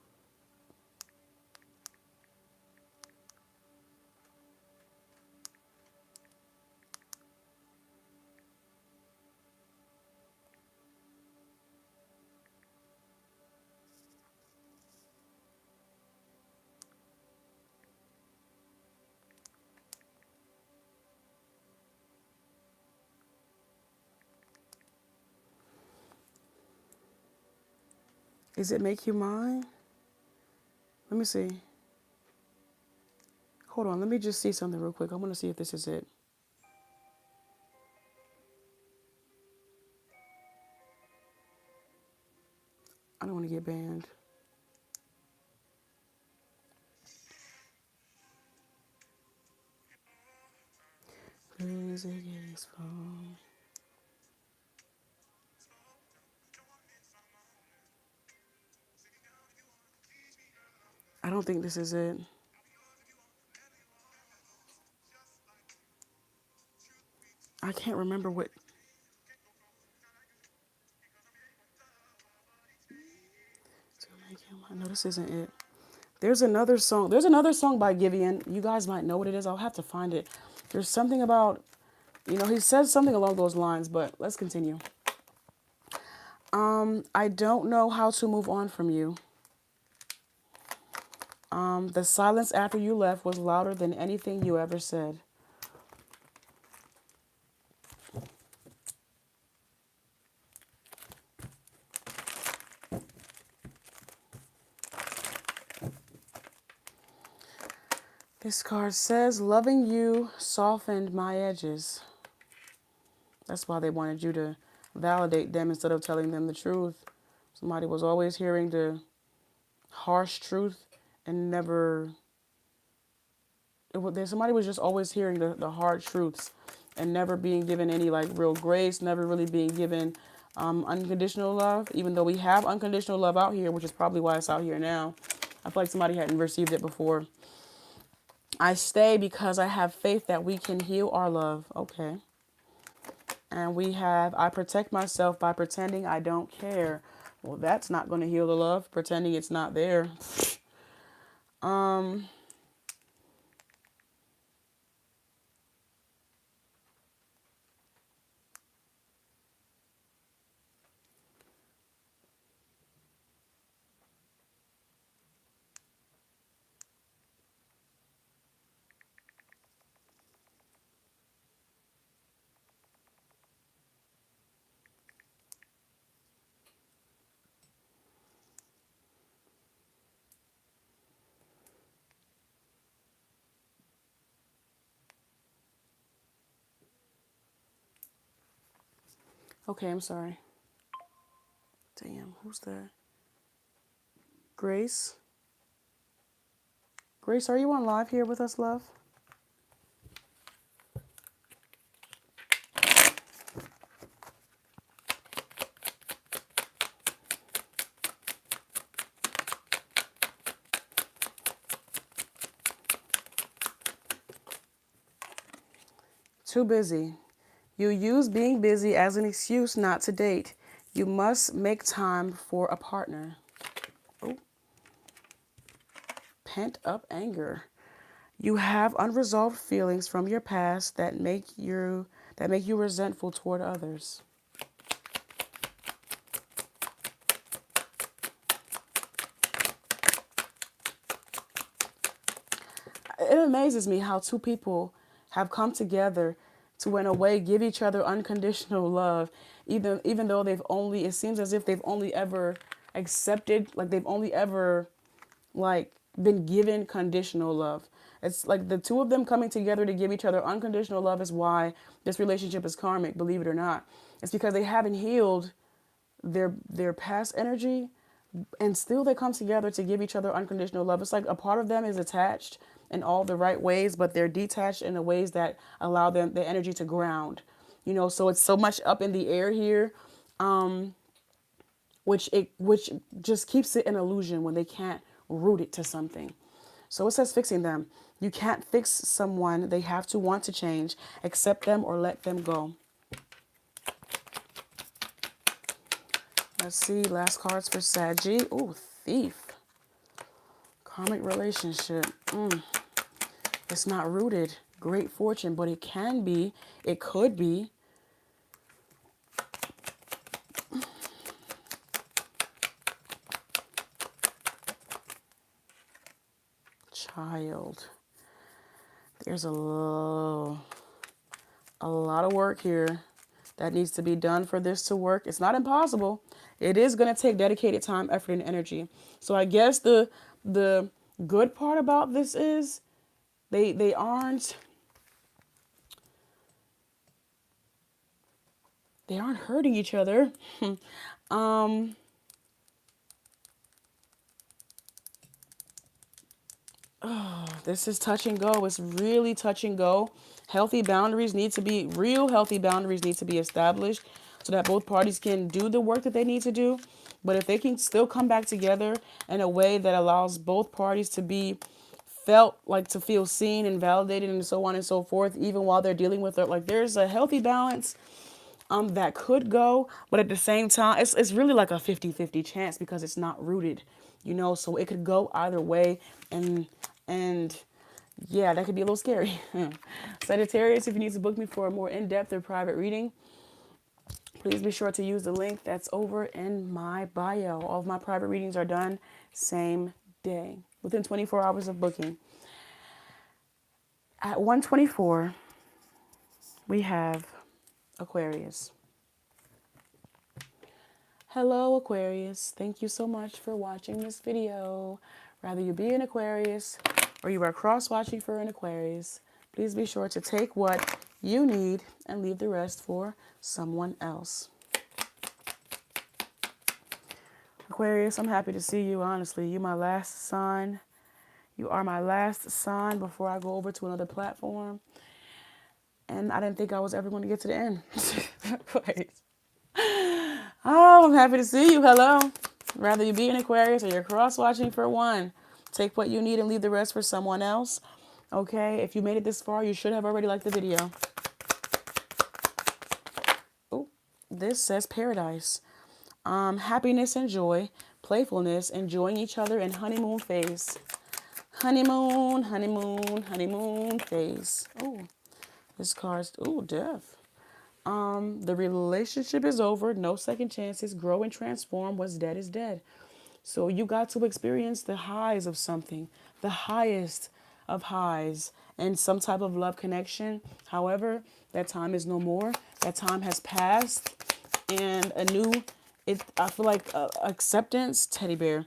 Is it make you mine? Let me see. Hold on, let me just see something real quick. I want to see if this is it. I don't want to get banned. I don't think this is it. I can't remember what. No, this isn't it. There's another song. There's another song by Giveon. You guys might know what it is. I'll have to find it. There's something about, he says something along those lines, but let's continue. I don't know how to move on from you. The silence after you left was louder than anything you ever said. This card says, loving you softened my edges. That's why they wanted you to validate them instead of telling them the truth. Somebody was always hearing the harsh truth and never, somebody was just always hearing the hard truths and never being given any like real grace, never really being given unconditional love, even though we have unconditional love out here, which is probably why it's out here now. I feel like somebody hadn't received it before. I stay because I have faith that we can heal our love. Okay. And we have, I protect myself by pretending I don't care. Well, that's not going to heal the love, pretending it's not there. Okay, I'm sorry. Damn, who's that? Grace? Grace, are you on live here with us, love? Too busy. You use being busy as an excuse not to date. You must make time for a partner. Oh. Pent up anger. You have unresolved feelings from your past that make you resentful toward others. It amazes me how two people have come together to, in a way, give each other unconditional love, even though it seems as if they've only ever accepted, like they've only ever, like, been given conditional love. It's like the two of them coming together to give each other unconditional love is why this relationship is karmic, believe it or not. It's because they haven't healed their past energy, and still they come together to give each other unconditional love. It's like a part of them is attached in all the right ways, but they're detached in the ways that allow them their energy to ground. So it's so much up in the air here, which just keeps it an illusion when they can't root it to something. So it says fixing them. You can't fix someone. They have to want to change. Accept them or let them go. Let's see. Last cards for Saggy. Ooh, Thief. Karmic relationship. It's not rooted. Great fortune, but it can be. It could be. Child. There's a lot of work here that needs to be done for this to work. It's not impossible. It is going to take dedicated time, effort, and energy. So I guess the good part about this is they aren't hurting each other. This is touch and go. It's really touch and go. Healthy boundaries need to be, real healthy boundaries need to be established so that both parties can do the work that they need to do. But if they can still come back together in a way that allows both parties to be felt, like to feel seen and validated and so on and so forth, even while they're dealing with it, like there's a healthy balance that could go, but at the same time, it's really like a 50-50 chance because it's not rooted, so it could go either way. And yeah, that could be a little scary. Sagittarius, if you need to book me for a more in-depth or private reading, please be sure to use the link that's over in my bio. All of my private readings are done same day, within 24 hours of booking. At 1:24, we have Aquarius. Hello, Aquarius. Thank you so much for watching this video. Rather you be an Aquarius or you are cross-watching for an Aquarius, please be sure to take what you need and leave the rest for someone else. Aquarius, I'm happy to see you, honestly. You my last sign You are my last sign before I go over to another platform. And I didn't think I was ever going to get to the end. Wait. Oh, I'm happy to see you. Hello. Rather you be an Aquarius or you're cross-watching for one. Take what you need and leave the rest for someone else. Okay, if you made it this far, you should have already liked the video. Oh, this says paradise. Happiness and joy, playfulness, enjoying each other in honeymoon phase. Honeymoon, honeymoon, honeymoon phase. Oh, this card's, oh, death. The relationship is over, no second chances, grow and transform, what's dead is dead. So you got to experience the highs of something, the highest of highs, and some type of love connection. However, that time is no more. That time has passed, and I feel like acceptance, teddy bear.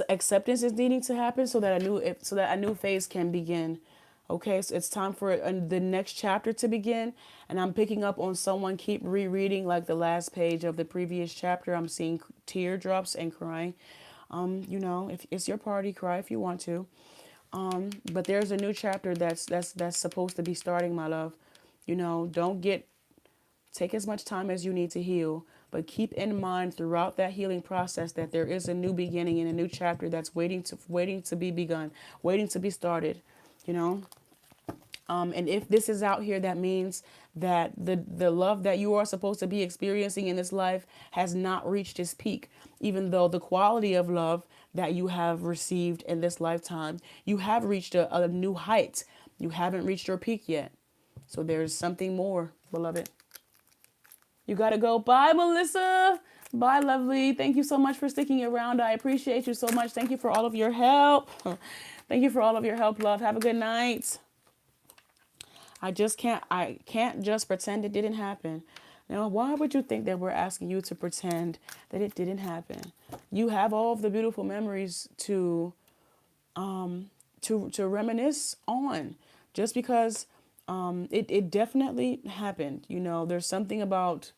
Acceptance is needing to happen so that a new phase can begin. Okay, so it's time for the next chapter to begin, and I'm picking up on someone keep rereading like the last page of the previous chapter. I'm seeing teardrops and crying. If it's your party, cry if you want to. But there's a new chapter that's supposed to be starting, my love. Take as much time as you need to heal, but keep in mind throughout that healing process that there is a new beginning and a new chapter that's waiting to be begun, waiting to be started. And if this is out here, that means that the love that you are supposed to be experiencing in this life has not reached its peak, even though the quality of love that you have received in this lifetime, you have reached a new height. You haven't reached your peak yet. So there's something more, beloved. You got to go. Bye, Melissa. Bye, lovely. Thank you so much for sticking around. I appreciate you so much. Thank you for all of your help. Thank you for all of your help, love. Have a good night. I can't just pretend it didn't happen. Now, why would you think that we're asking you to pretend that it didn't happen? You have all of the beautiful memories to reminisce on. Just because it definitely happened. There's something about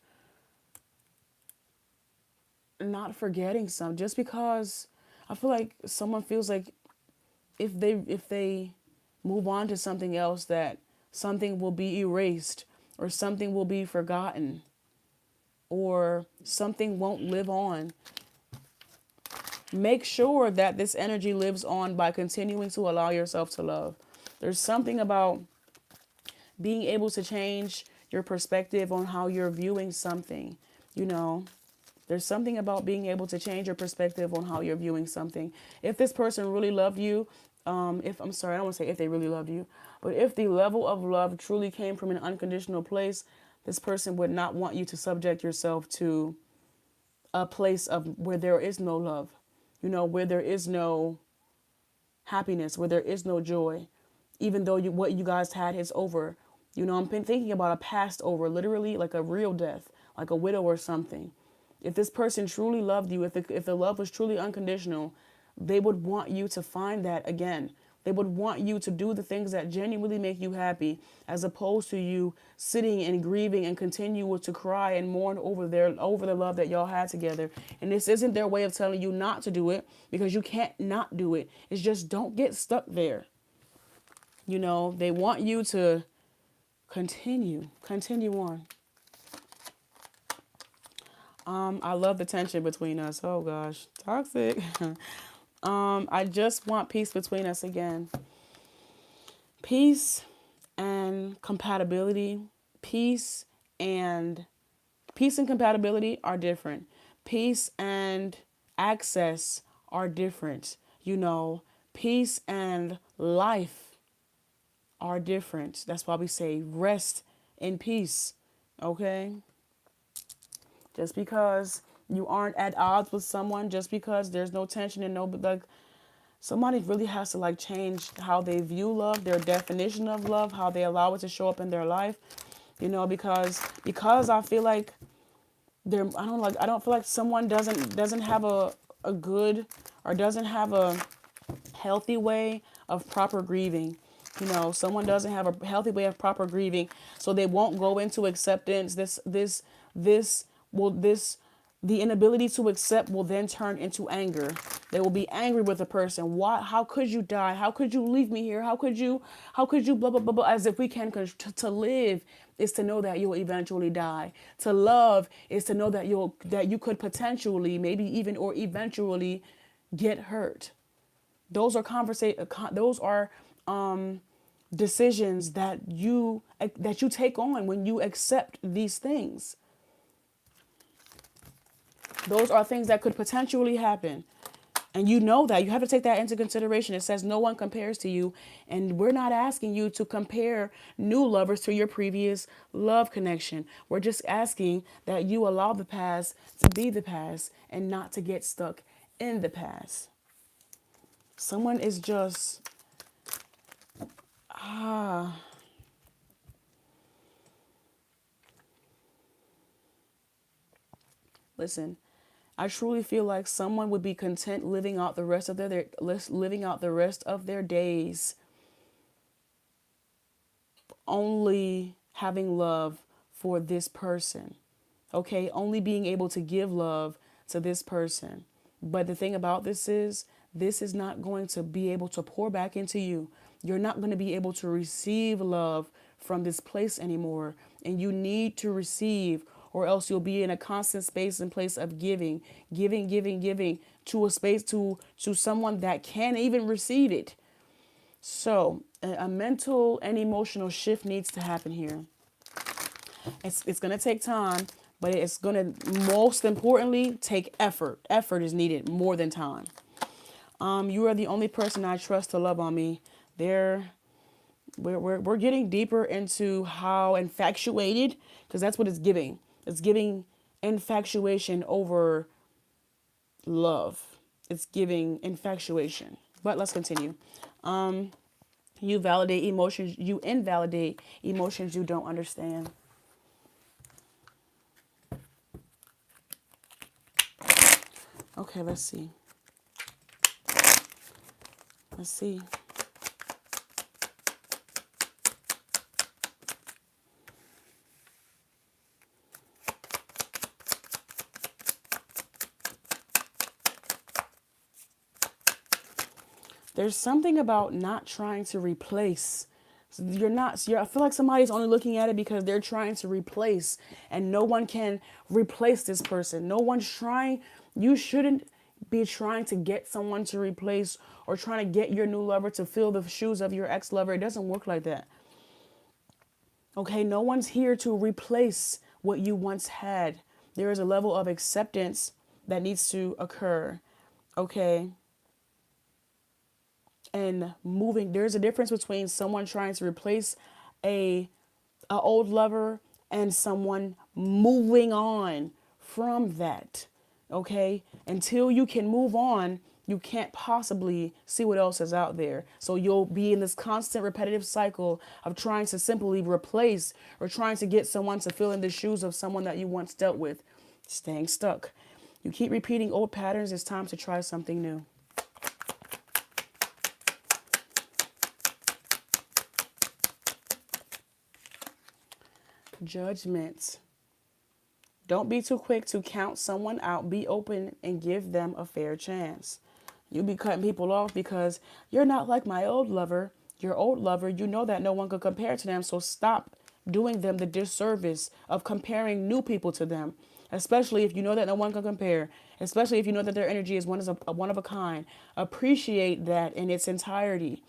not forgetting some. Just because I feel like someone feels like if they move on to something else, that something will be erased or something will be forgotten or something won't live on. Make sure that this energy lives on by continuing to allow yourself to love. There's something about being able to change your perspective on how you're viewing something. There's something about being able to change your perspective on how you're viewing something. If this person really loved you, I don't want to say if they really loved you, but if the level of love truly came from an unconditional place, this person would not want you to subject yourself to a place of where there is no love, where there is no happiness, where there is no joy, even though what you guys had is over. I'm thinking about a past over, literally like a real death, like a widow or something. If this person truly loved you, if the love was truly unconditional, they would want you to find that again. They would want you to do the things that genuinely make you happy, as opposed to you sitting and grieving and continue to cry and mourn over the love that y'all had together. And this isn't their way of telling you not to do it, because you can't not do it. It's just don't get stuck there. They want you to continue on. I love the tension between us. Oh gosh, toxic. I just want peace between us again. Peace and compatibility. Peace and compatibility are different. Peace and access are different. Peace and life are different. That's why we say rest in peace. Okay? Just because you aren't at odds with someone, just because there's no tension and somebody really has to change how they view love, their definition of love, how they allow it to show up in their life. Because I feel like I don't feel like someone doesn't have a good, or doesn't have a healthy way of proper grieving. Someone doesn't have a healthy way of proper grieving, so they won't go into acceptance. This The inability to accept will then turn into anger. They will be angry with the person. Why? How could you die? How could you leave me here? How could you blah, blah, blah, blah, as if we can, because to live is to know that you'll eventually die. To love is to know that you could potentially, maybe even or eventually get hurt. Those are decisions that you take on when you accept these things. Those are things that could potentially happen. And you know that. You have to take that into consideration. It says no one compares to you. And we're not asking you to compare new lovers to your previous love connection. We're just asking that you allow the past to be the past and not to get stuck in the past. Someone is just, listen, I truly feel like someone would be content living out the rest of their days only having love for this person. Okay, only being able to give love to this person. But the thing about this is not going to be able to pour back into you. You're not going to be able to receive love from this place anymore. And you need to receive, or else you'll be in a constant space and place of giving to a space to someone that can't even receive it. So a mental and emotional shift needs to happen here. It's going to take time, but it's going to most importantly take effort. Effort is needed more than time. You are the only person I trust to love on me. We're getting deeper into how infatuated, because that's what it's giving. It's giving infatuation over love. It's giving infatuation. But let's continue. You validate emotions. You invalidate emotions you don't understand. Okay, let's see. Let's see. There's something about not trying to replace. I feel like somebody's only looking at it because they're trying to replace, and no one can replace this person. No one's trying. You shouldn't be trying to get someone to replace or trying to get your new lover to fill the shoes of your ex-lover. It doesn't work like that. Okay, no one's here to replace what you once had. There is a level of acceptance that needs to occur. Okay. And moving, there's a difference between someone trying to replace a old lover and someone moving on from that. Okay, until you can move on, you can't possibly see what else is out there. So you'll be in this constant repetitive cycle of trying to simply replace or trying to get someone to fill in the shoes of someone that you once dealt with, staying stuck. You keep repeating old patterns. It's time to try something new. Judgment. Don't be too quick to count someone out. Be open and give them a fair chance. You be cutting people off because you're not like my old lover. Your old lover, you know that no one could compare to them. So stop doing them the disservice of comparing new people to them. Especially if you know that no one can compare. Especially if you know that their energy is one of a kind. Appreciate that in its entirety.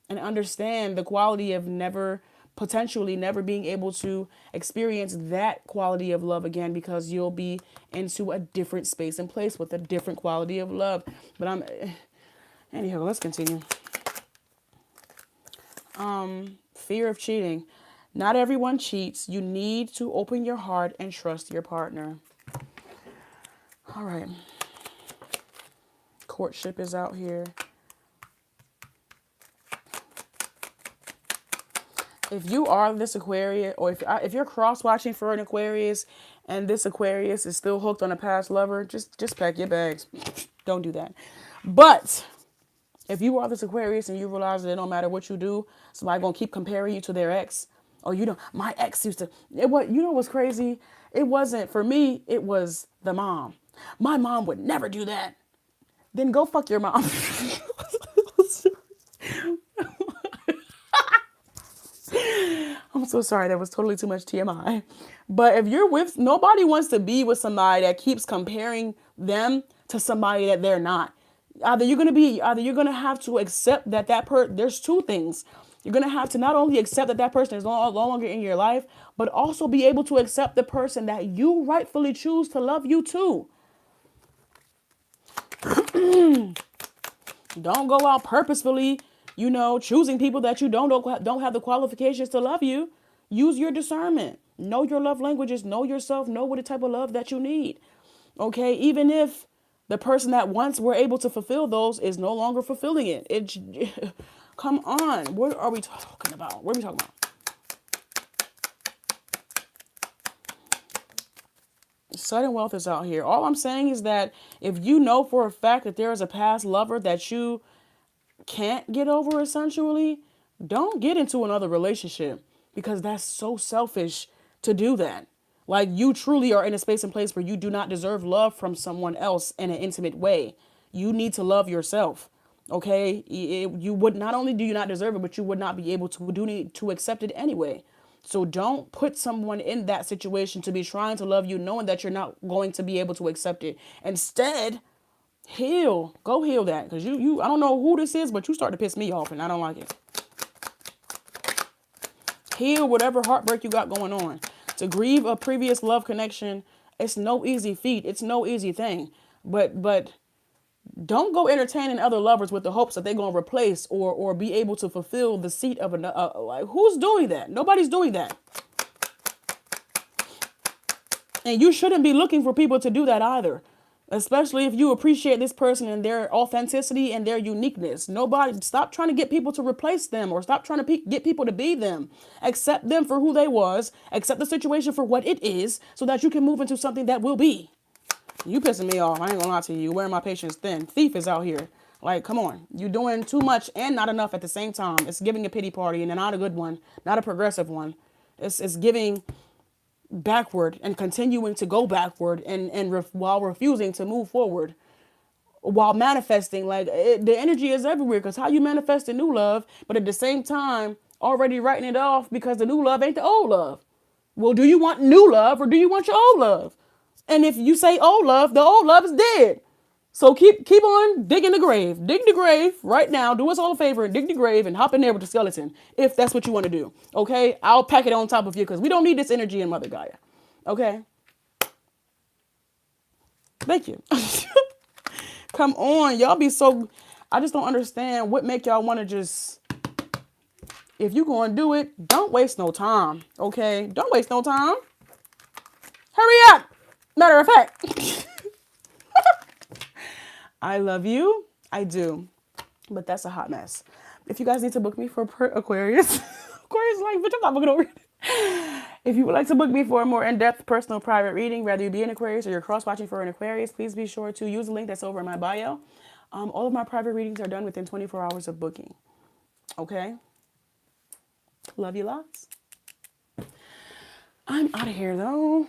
And understand the quality of potentially never being able to experience that quality of love again, because you'll be into a different space and place with a different quality of love. But anyhow, let's continue. Fear of cheating. Not everyone cheats. You need to open your heart and trust your partner. All right. Courtship is out here. If you are this Aquarius, or if you're cross-watching for an Aquarius and this Aquarius is still hooked on a past lover, just pack your bags. Don't do that. But if you are this Aquarius and you realize that no matter what you do, somebody's going to keep comparing you to their ex, Oh, you know, my ex used to, it was, you know what's crazy? It wasn't, for me, it was the mom. My mom would never do that. Then go fuck your mom. I'm so sorry. That was totally too much TMI. But if you're with, nobody wants to be with somebody that keeps comparing them to somebody that they're not. Either you're gonna have to accept that there's two things. You're gonna have to not only accept that that person is no longer in your life, but also be able to accept the person that you rightfully choose to love you too. Don't go out purposefully, choosing people that you don't have the qualifications to love you. Use your discernment. Know your love languages. Know yourself. Know what the type of love that you need. Okay, even if the person that once were able to fulfill those is no longer fulfilling it. Come on. What are we talking about? What are we talking about? Sudden wealth is out here. All I'm saying is that if you know for a fact that there is a past lover that you can't get over, essentially, don't get into another relationship, because that's so selfish to do that. Like, you truly are in a space and place where you do not deserve love from someone else in an intimate way. You need to love yourself. Okay, you would not only do you not deserve it, but you would not be able to do need to accept it anyway. So don't put someone in that situation to be trying to love you, knowing that you're not going to be able to accept it. Instead, go heal that, because I don't know who this is, but you start to piss me off and I don't like it. Heal whatever heartbreak you got going on. To grieve a previous love connection, it's no easy feat. It's no easy thing. But don't go entertaining other lovers with the hopes that they're going to replace or be able to fulfill the seat of another. Like, who's doing that? Nobody's doing that. And you shouldn't be looking for people to do that either. Especially if you appreciate this person and their authenticity and their uniqueness. Stop trying to get people to replace them, or stop trying to get people to be them. Accept them for who they was. Accept the situation for what it is, so that you can move into something that will be. You pissing me off. I ain't gonna lie to you. You're wearing my patience thin. Thief is out here. Like, come on. You're doing too much and not enough at the same time. It's giving a pity party, and not a good one. Not a progressive one. It's giving backward and continuing to go backward while refusing to move forward, while manifesting. Like, the energy is everywhere, because how you manifest a new love, but at the same time already writing it off because the new love ain't the old love. Well, do you want new love or do you want your old love? And if you say old love, the old love is dead. So keep on digging the grave. Dig the grave right now. Do us all a favor and dig the grave and hop in there with the skeleton, if that's what you want to do. Okay? I'll pack it on top of you, because we don't need this energy in Mother Gaia. Okay? Thank you. Come on. Y'all be so... I just don't understand what make y'all want to just... If you going to do it, don't waste no time. Okay? Don't waste no time. Hurry up. Matter of fact. I love you. I do. But that's a hot mess. If you guys need to book me for Aquarius, Aquarius like, bitch, I'm not booking over it. If you would like to book me for a more in-depth personal private reading, whether you be an Aquarius or you're cross-watching for an Aquarius, please be sure to use the link that's over in my bio. All of my private readings are done within 24 hours of booking. Okay? Love you lots. I'm out of here, though.